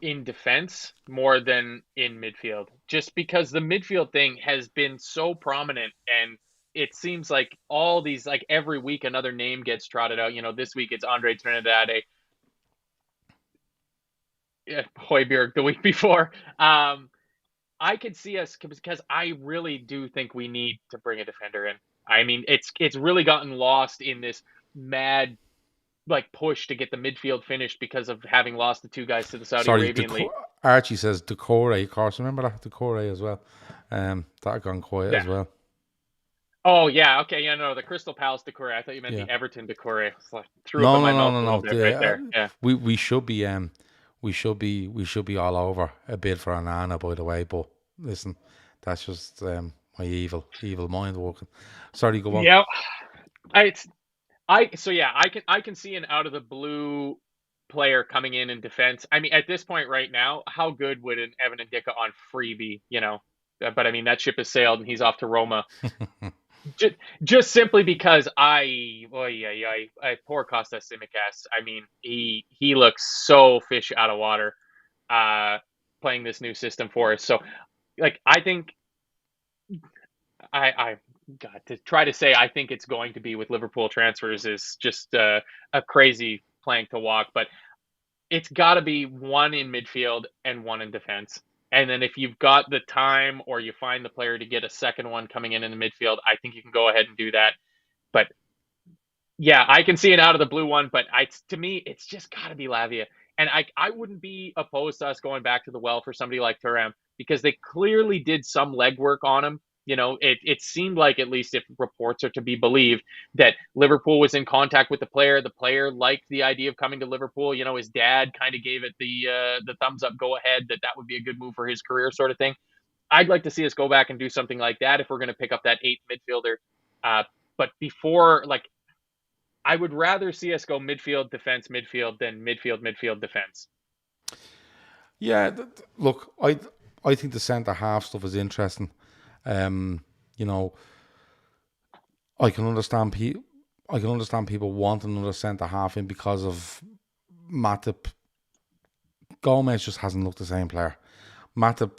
in defense more than in midfield, just because the midfield thing has been so prominent, and it seems like all these, like, every week another name gets trotted out. This week it's Andre Trinidad, Højbjerg the week before. I could see us, because I really do think we need to bring a defender in. I mean, it's really gotten lost in this mad push to get the midfield finished because of having lost the 2 guys to the Saudi Sorry, Arabian League. Archie says Decore, of course. Remember that? Decore as well. That had gone quiet as well. Oh, yeah. Okay. Yeah, no, the Crystal Palace Decore. I thought you meant the Everton Decore. It's like threw up in my mouth a little bit right there. Yeah. We should be all over a bid for Anana, by the way. But listen, that's just my evil mind working. Sorry, go on. Yeah. I can see an out of the blue player coming in defense. I mean, at this point right now, how good would an Evan Ndicka on free be? But I mean, that ship has sailed and he's off to Roma. just simply because poor Costa Simicast. I mean, he looks so fish out of water playing this new system for us. So, I think to try to say I think it's going to be with Liverpool transfers is just a crazy plank to walk. But it's got to be one in midfield and one in defense. And then if you've got the time or you find the player to get a second one coming in the midfield, I think you can go ahead and do that. But yeah, I can see an out of the blue one, but to me, it's just got to be Lavia. And I wouldn't be opposed to us going back to the well for somebody like Thuram because they clearly did some legwork on him. It seemed like, at least if reports are to be believed, that Liverpool was in contact with the player. The player liked the idea of coming to Liverpool. His dad kind of gave it the thumbs up, go ahead, that would be a good move for his career sort of thing. I'd like to see us go back and do something like that if we're going to pick up that 8th midfielder. But before, I would rather see us go midfield, defense, midfield than midfield, defense. Yeah, look, I think the centre half stuff is interesting. I can understand people wanting another centre half in because of Matip. Gomez just hasn't looked the same player. Matip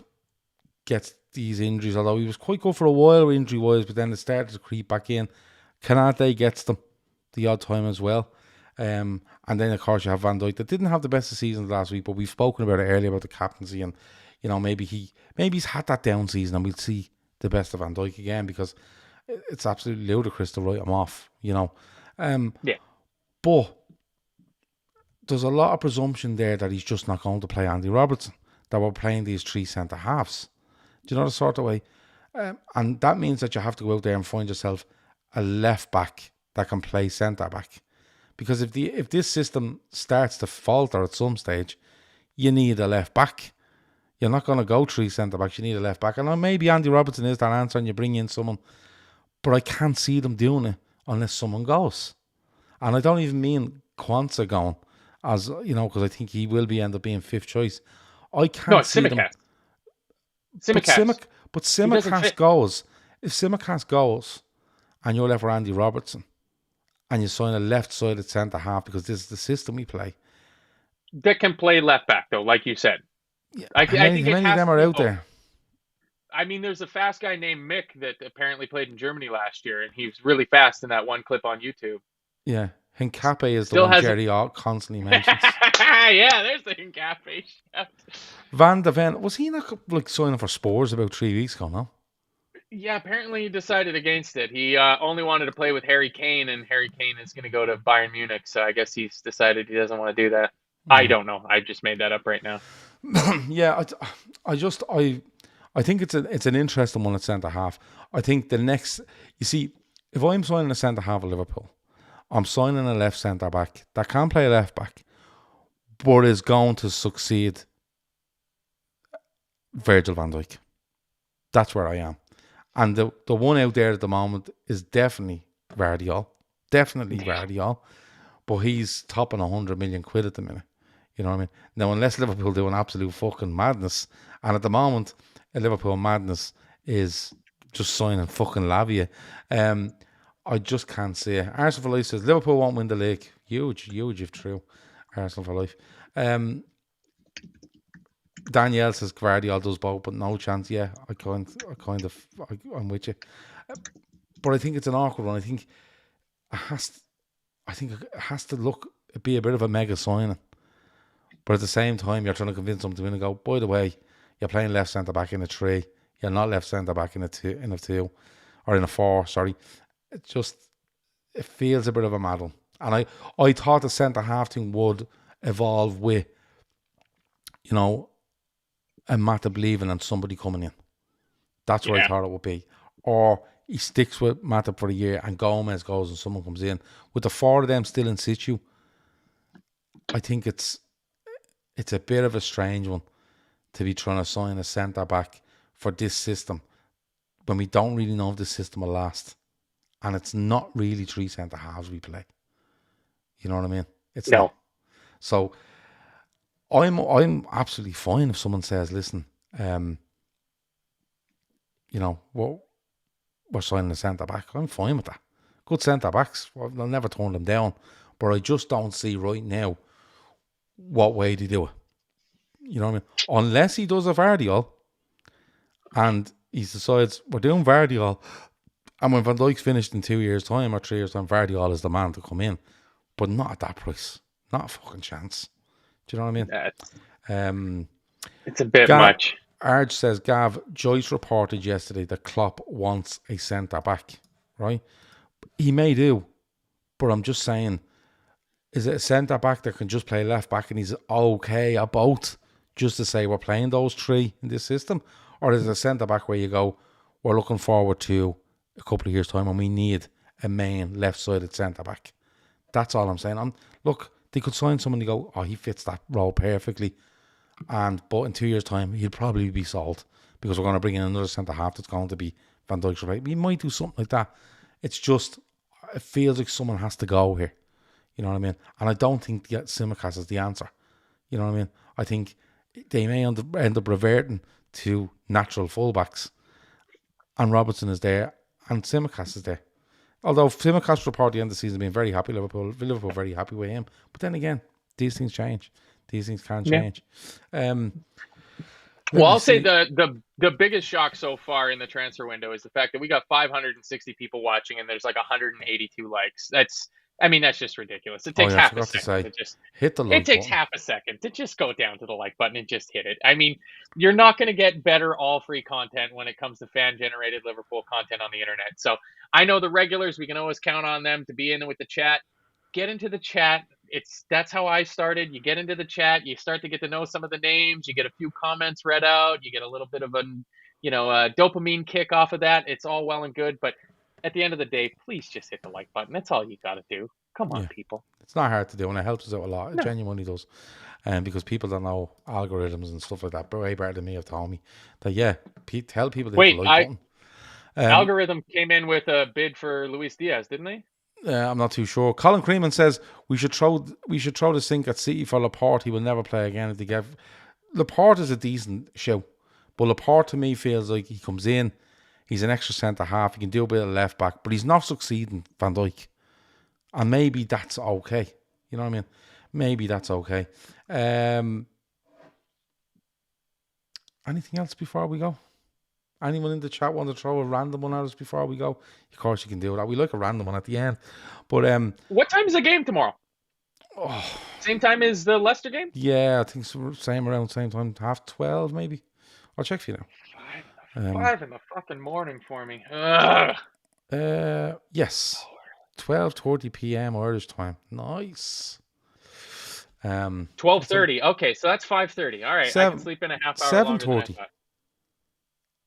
gets these injuries, although he was quite good for a while injury wise, but then it started to creep back in. Kanate gets them the odd time as well. And then of course you have Van Dijk that didn't have the best of seasons last week, but we've spoken about it earlier about the captaincy, and maybe he's had that down season and we'll see the best of Van Dijk again, because it's absolutely ludicrous to write him off, But there's a lot of presumption there that he's just not going to play Andy Robertson, that we're playing these 3 centre halves. Do you know the sort of way? And that means that you have to go out there and find yourself a left back that can play centre back. Because if this system starts to falter at some stage, you need a left back. You're not going to go 3 centre backs. You need a left back. And maybe Andy Robertson is that answer and you bring in someone. But I can't see them doing it unless someone goes. And I don't even mean Kwanzaa going, as because I think he will end up being 5th choice. I can't see them. But Simicast goes. If Simicast goes and you're left with Andy Robertson and you sign a left-sided centre half, because this is the system we play, that can play left back though, like you said. Yeah. How many of them are out there? I mean, there's a fast guy named Mick that apparently played in Germany last year, and he was really fast in that one clip on YouTube. Yeah, Hincape is the one Jerry constantly mentions. Yeah, there's the Hincape shout. Van de Ven, was he not signing for Spurs about 3 weeks ago, no? Yeah, apparently he decided against it. He only wanted to play with Harry Kane, and Harry Kane is going to go to Bayern Munich, so I guess he's decided he doesn't want to do that. I don't know. I just made that up right now. Yeah, I think it's an interesting one at centre half. I think the next, you see, if I'm signing a centre half of Liverpool, I'm signing a left centre back that can play left back, but is going to succeed Virgil van Dijk. That's where I am. And the one out there at the moment is definitely Vardiol. Definitely Vardiol. But he's topping 100 million quid at the minute. You know what I mean? Now, unless Liverpool do an absolute fucking madness, and at the moment, a Liverpool madness is just signing fucking Lavia. I just can't see it. Arsenal for Life says Liverpool won't win the league. Huge if true. Arsenal for Life. Danielle says Guardiola does both, but no chance. Yeah, I'm with you. But I think it's an awkward one. I think it has to be a bit of a mega signing. But at the same time, you're trying to convince them to win and go, by the way, you're playing left centre back in a 3. You're not left centre back in a 2 or in a 4. Sorry, it feels a bit of a muddle. And I thought the centre-half thing would evolve with, you know, a Matip leaving and somebody coming in. That's what I thought it would be. Or he sticks with Matip for a year and Gomez goes and someone comes in. With the four of them still in situ, I think it's a bit of a strange one to be trying to sign a centre-back for this system when we don't really know if this system will last. And it's not really three centre-halves we play. You know what I mean? It's No. not. So I'm absolutely fine if someone says, listen, you know, we're signing a centre-back. I'm fine with that. Good centre-backs. I'll never turn them down. But I just don't see right now what way they do it. You know what I mean? Unless he does a Vardiol and he decides we're doing Vardiol, and when Van Dijk's finished in 2 years' time or 3 years' time, Vardiol is the man to come in. But not at that price. Not a fucking chance. Do you know what I mean? It's a bit much. Arj says, Gav, Joyce reported yesterday that Klopp wants a centre-back, right? He may do, but I'm just saying, is it a centre-back that can just play left-back and he's okay at both, just to say we're playing those three in this system? Or is it a centre-back where you go, we're looking forward to a couple of years' time and we need a main left-sided centre-back? That's all I'm saying. Look, they could sign someone and go, oh, he fits that role perfectly. But in 2 years' time, he'll probably be sold because we're going to bring in another centre-half that's going to be Van Dijk's right. We might do something like that. It's just, it feels like someone has to go here. You know what I mean? And I don't think Tsimikas is the answer. You know what I mean? I think they may end up reverting to natural fullbacks. And Robertson is there and Tsimikas is there. Although Tsimikas report at the end of the season has been very happy, Liverpool very happy with him. But then again, these things change. These things can change. Well, I'll say the biggest shock so far in the transfer window is the fact that we got 560 people watching and there's like 182 likes. That's just ridiculous. It takes half a second to just hit the like It takes half a second to just go down to the like button and just hit it. I mean, you're not going to get better all free content when it comes to fan generated Liverpool content on the internet. So I know the regulars, we can always count on them to be in with the chat. Get into the chat. That's how I started. You get into the chat, you start to get to know some of the names, you get a few comments read out, you get a little bit of a dopamine kick off of that. It's all well and good, but at the end of the day, please just hit the like button. That's all you got to do. Come on, people. It's not hard to do, and it helps us out a lot. It genuinely does. Because people don't know algorithms and stuff like that, but way better than me have told me that, tell people to hit the like button. Algorithm came in with a bid for Luis Diaz, didn't they? I'm not too sure. Colin Creeman says we should throw the sink at City for Laporte. He will never play again if they get. Laporte is a decent show, but Laporte to me feels like he comes in, he's an extra centre half. He can do a bit of left back, but he's not succeeding Van Dijk, and maybe that's okay. You know what I mean? Maybe that's okay. Anything else before we go? Anyone in the chat want to throw a random one at us before we go? Of course you can do that. We like a random one at the end. But what time is the game tomorrow? Same time as the Leicester game? Yeah, I think around same time, 12:30 maybe. I'll check for you now. 5 in the fucking morning for me. Ugh. Yes. 12:30 p.m. Irish time. Nice. 12:30. Okay, so that's 5:30. All right, I can sleep in a half hour 7:30.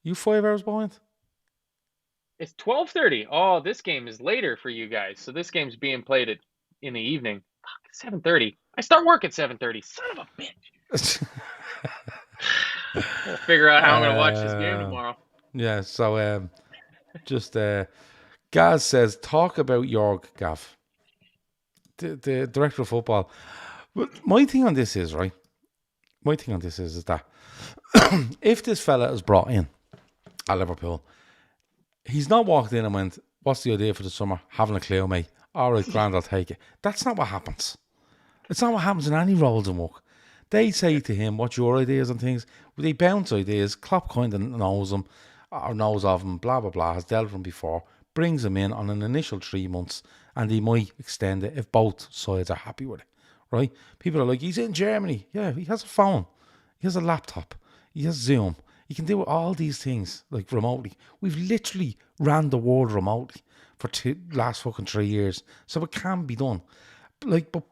You 5 hours behind? It's 12:30. Oh, this game is later for you guys. So this game's being played in the evening. 7:30. I start work at 7:30. Son of a bitch. We'll figure out how I'm going to watch this game tomorrow. Yeah, so Gaz says, talk about Jorg, Gav. The director of football. But my thing on this is, right? Is that if this fella is brought in at Liverpool, he's not walked in and went, what's the idea for the summer? Haven't a clue, mate. All right, grand, I'll take it. That's not what happens. It's not what happens in any roles in work. They say to him, what's your ideas and things? They bounce ideas. Klopp kind of knows them, or knows of him, blah, blah, blah, has dealt with him before, brings him in on an initial 3 months, and he might extend it if both sides are happy with it, right? People are like, he's in Germany. Yeah, he has a phone. He has a laptop. He has Zoom. He can do all these things, like remotely. We've literally ran the world remotely. for last fucking 3 years. So it can be done. Like, but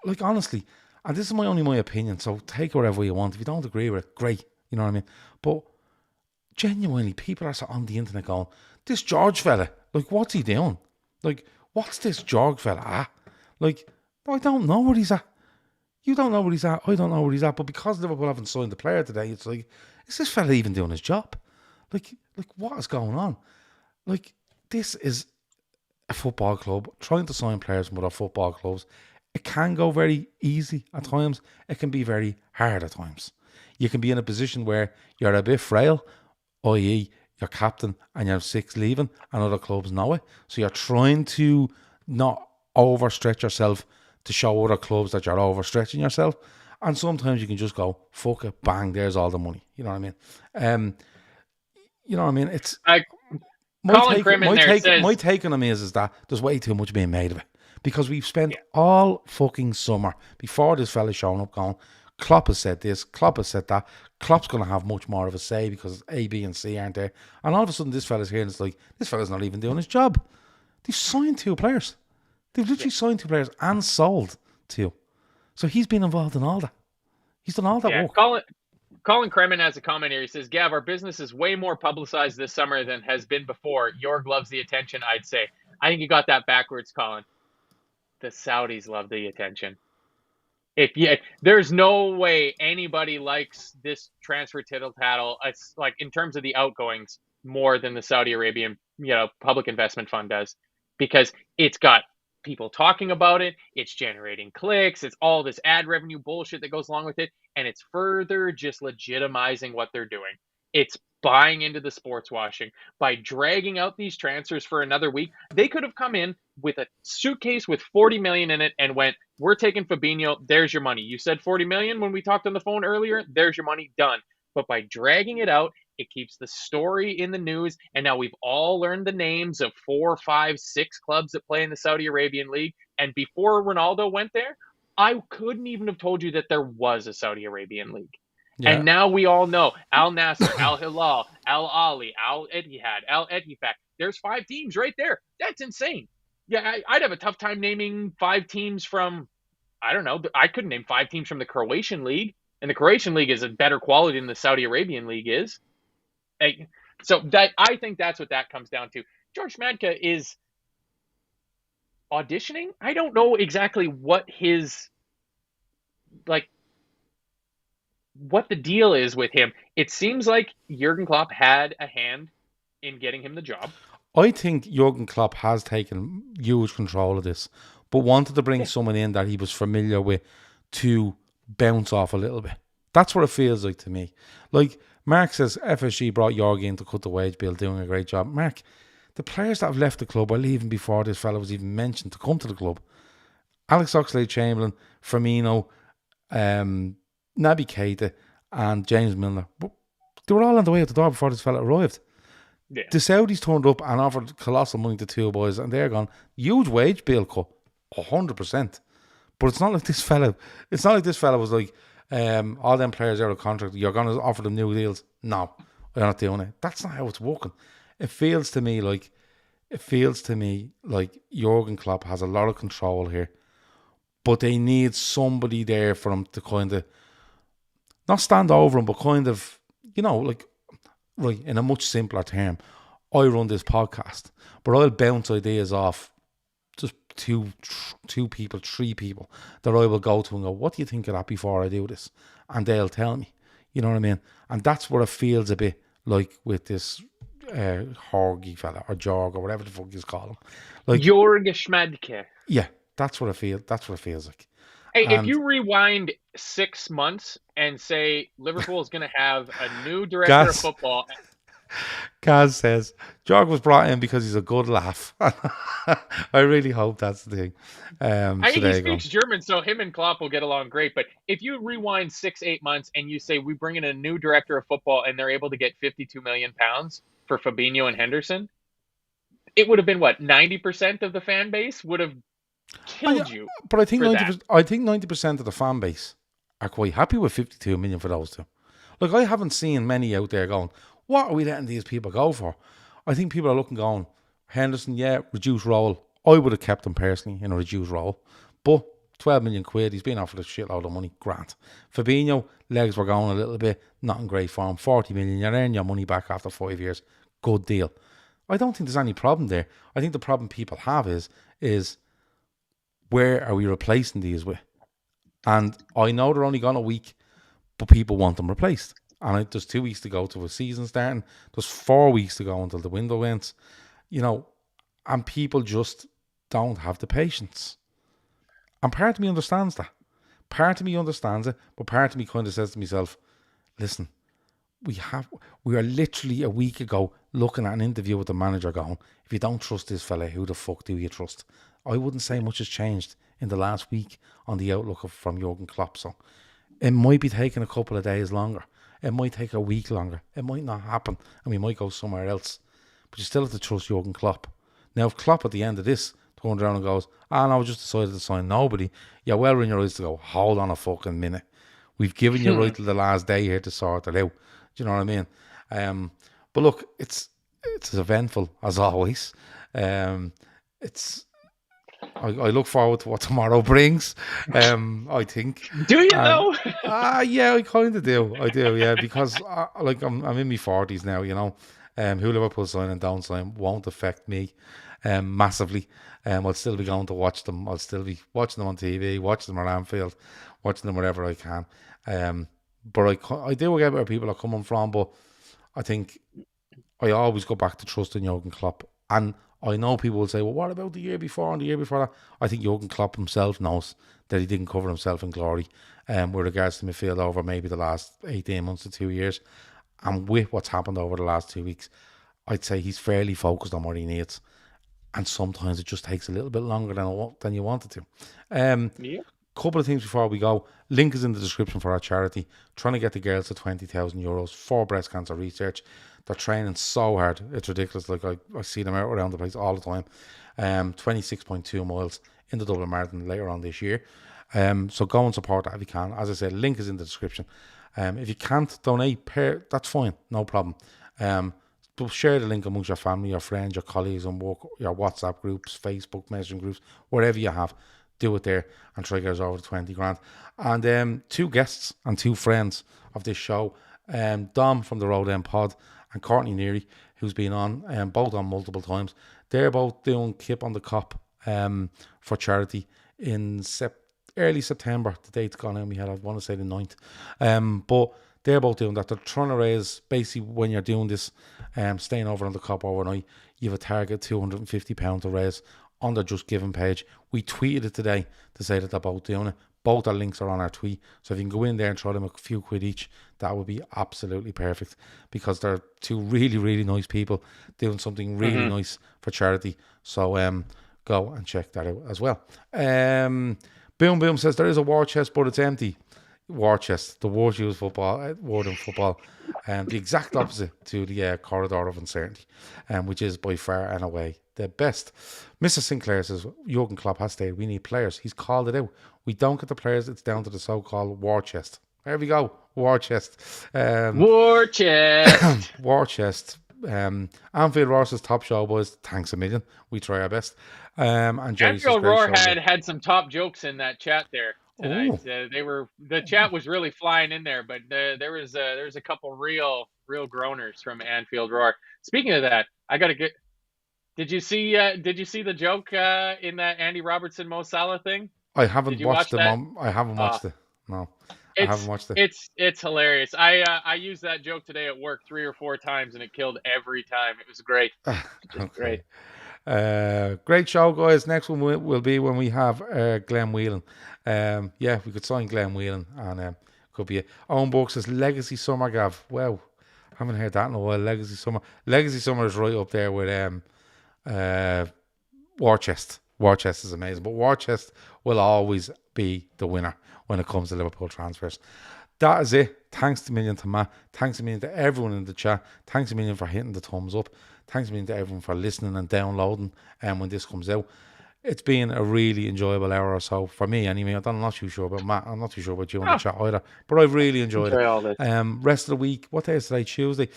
like honestly, and this is only my opinion, so take it wherever you want. If you don't agree with it, great. You know what I mean? But genuinely, people are on the internet going, this George fella, like, what's he doing? Like, what's this George fella at? Like, I don't know where he's at. You don't know where he's at. I don't know where he's at. But because Liverpool haven't signed the player today, it's like, is this fella even doing his job? Like what is going on? Like, this is a football club trying to sign players from other football clubs. It can go very easy at times. It can be very hard at times. You can be in a position where you're a bit frail, i.e. you're captain and you have 6 leaving and other clubs know it. So you're trying to not overstretch yourself to show other clubs that you're overstretching yourself. And sometimes you can just go, fuck it, bang, there's all the money. You know what I mean? You know what I mean? It's my take on him is that there's way too much being made of it. Because we've spent all fucking summer before this fella showing up going, Klopp has said this, Klopp has said that, Klopp's going to have much more of a say because A, B and C aren't there. And all of a sudden this fella's here and it's like, this fella's not even doing his job. They've signed 2 players. They've literally signed 2 players and sold 2. So he's been involved in all that. He's done all that work. Colin Kremen has a comment here. He says, Gav, our business is way more publicized this summer than has been before. Jorg loves the attention, I'd say. I think you got that backwards, Colin. The Saudis love the attention. There's no way anybody likes this transfer tittle-tattle. It's like in terms of the outgoings more than the Saudi Arabian, public investment fund does, because it's got people talking about it. It's generating clicks. It's all this ad revenue bullshit that goes along with it. And it's further just legitimizing what they're doing. It's buying into the sports washing by dragging out these transfers for another week. They could have come in with a suitcase with 40 million in it and went, we're taking Fabinho. There's your money. You said 40 million when we talked on the phone earlier. There's your money, done. But by dragging it out, it keeps the story in the news. And now we've all learned the names of 4, 5, 6 clubs that play in the Saudi Arabian League. And before Ronaldo went there, I couldn't even have told you that there was a Saudi Arabian League. Yeah. And now we all know Al Nasser, Al Hilal, Al Ali, Al Ittihad, Al Ettifaq. There's 5 teams right there. That's insane. Yeah, I'd have a tough time naming 5 teams from, I don't know. I couldn't name 5 teams from the Croatian League. And the Croatian League is a better quality than the Saudi Arabian League is. So I think that's what that comes down to. George Madka is auditioning. I don't know exactly what what the deal is with him. It seems like Jurgen Klopp had a hand in getting him the job. I think Jurgen Klopp has taken huge control of this, but wanted to bring someone in that he was familiar with to bounce off a little bit. That's what it feels like to me. Like Mark says, FSG brought Jorge in to cut the wage bill, doing a great job. Mark, the players that have left the club are leaving before this fellow was even mentioned to come to the club. Alex Oxlade-Chamberlain, Firmino, Naby Keita and James Milner. They were all on the way out the door before this fella arrived. Yeah. The Saudis turned up and offered colossal money to 2 boys and they're gone. Huge wage bill cut, 100%. But it's not like this fella was like, all them players out of contract, you're going to offer them new deals. No, we're not doing it. That's not how it's working. It feels to me like Jurgen Klopp has a lot of control here, but they need somebody there for him to kind of not stand over him, but kind of, right, in a much simpler term, I run this podcast, but I'll bounce ideas off just two people, 3 people that I will go to and go, what do you think of that before I do this? And they'll tell me. You know what I mean? And that's what it feels a bit like with this Jorge fella, or Jorg, or whatever the fuck you call him. Like Jorg Schmadke. Yeah, that's what it feels like. Hey, if you rewind 6 months and say Liverpool is going to have a new director of football. Gaz says, Jorg was brought in because he's a good laugh. I really hope that's the thing. I think he speaks German, so him and Klopp will get along great. But if you rewind 6-8 months and you say we bring in a new director of football and they're able to get £52 million for Fabinho and Henderson, it would have been, 90% of the fan base would have killed you. But I think 90% of the fan base are quite happy with 52 million for those 2. Like, I haven't seen many out there going, what are we letting these people go for? I think people are looking going, Henderson, yeah, reduced role. I would have kept him personally in a reduced role. But 12 million quid, he's been offered a shitload of money. Grant. Fabinho, legs were going a little bit, not in great form. 40 million, you're earning your money back after 5 years. Good deal. I don't think there's any problem there. I think the problem people have is where are we replacing these with? And I know they're only gone a week, but people want them replaced. And there's 2 weeks to go to a season starting. There's 4 weeks to go until the window ends. And people just don't have the patience. And part of me understands that. Part of me understands it, but part of me kind of says to myself, listen, we are literally a week ago looking at an interview with the manager going, if you don't trust this fella, who the fuck do you trust? I wouldn't say much has changed in the last week on the outlook from Jurgen Klopp. So it might be taking a couple of days longer. It might take a week longer. It might not happen and we might go somewhere else. But you still have to trust Jurgen Klopp. Now, if Klopp at the end of this turns around and goes, no, I just decided to sign nobody, you're well in your eyes to go, hold on a fucking minute. We've given you right till the last day here to sort it out. Do you know what I mean? But look, it's as eventful as always. I look forward to what tomorrow brings. I think. Do you know? Yeah, I kind of do. I do, yeah, because I'm in my 40s now. Who Liverpool sign and don't sign won't affect me massively. I'll still be going to watch them. I'll still be watching them on TV, watching them at Anfield, watching them wherever I can. But I do get where people are coming from, but I think I always go back to trusting Jurgen Klopp. And I know people will say, well, what about the year before and the year before that? I think Jurgen Klopp himself knows that he didn't cover himself in glory with regards to midfield over maybe the last 18 months to 2 years. And with what's happened over the last 2 weeks, I'd say he's fairly focused on what he needs. And sometimes it just takes a little bit longer than you want it to. Yeah. Couple of things before we go. Link is in the description for our charity. Trying to get the girls to €20,000 for breast cancer research. They're training so hard. It's ridiculous. Like I see them out around the place all the time. 26.2 miles in the Dublin Marathon later on this year. So go and support that if you can. As I said, link is in the description. If you can't donate, that's fine. No problem. But share the link amongst your family, your friends, your colleagues and work, your WhatsApp groups, Facebook messaging groups, wherever you have. Do it there and try to get us over to 20 grand. And 2 guests and 2 friends of this show, Dom from the Road End Pod and Courtney Neary, who's been on, both on multiple times. They're both doing Kip on the Cop for charity in early September. The date's gone out in my head. I want to say the 9th. But they're both doing that. They're trying to raise, basically, when you're doing this, staying over on the Cop overnight, you have a target £250 to raise on the Just Giving page. We tweeted it today to say that they're both doing it. Both our links are on our tweet. So if you can go in there and throw them a few quid each, that would be absolutely perfect, because they're 2 really, really nice people doing something really nice for charity. So go and check that out as well. Boom Boom says there is a war chest, but it's empty. War chest, the worst used word in football, the exact opposite to the corridor of uncertainty, which is by far and away the best. Mr. Sinclair says Jurgen Klopp has stayed. We need players. He's called it out. We don't get the players. It's down to the so-called war chest. There we go. War chest. War chest. War chest. Anfield Roar says top show, boys. Thanks a million. We try our best. And Jerry Anfield Roar had some top jokes in that chat there tonight. The chat was really flying in there, but there was a couple real groaners from Anfield Roar. Speaking of that, I got to get. Did you see the joke in that Andy Robertson Mo Salah thing? I haven't watched it. I haven't watched it. No, I haven't watched it. It's hilarious. I used that joke today at work 3 or 4 times, and it killed every time. It was great. Okay. Great. Great show, guys. Next one will be when we have Glenn Whelan. We could sign Glenn Whelan, and could be it. Owen Burke says Legacy Summer, Gav. Wow, haven't heard that in a while. Legacy Summer. Legacy Summer is right up there with War Chest. War Chest is amazing, but War Chest will always be the winner when it comes to Liverpool transfers. That is it. Thanks a million to Matt. Thanks a million to everyone in the chat. Thanks a million for hitting the thumbs up. Thanks a million to everyone for listening and downloading when this comes out. it's been a really enjoyable hour or so for me anyway. I'm not too sure about Matt. I'm not too sure about you on the chat either. But I've really enjoyed Enjoy it. all this. Rest of the week, what day is today? Tuesday.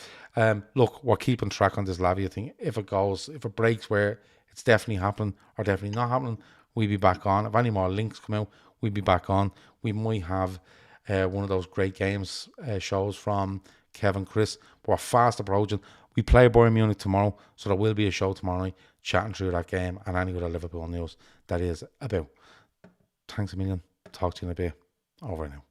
Look, we're keeping track on this Lavia thing. If it breaks where it's definitely happening or definitely not happening, we'll be back on. If any more links come out, we'll be back on. We might have one of those great games shows from Kevin, Chris. We're fast approaching. We play Bayern Munich tomorrow, so there will be a show tomorrow night chatting through that game and any other Liverpool news that is about. Thanks a million. Talk to you in a bit. Over now.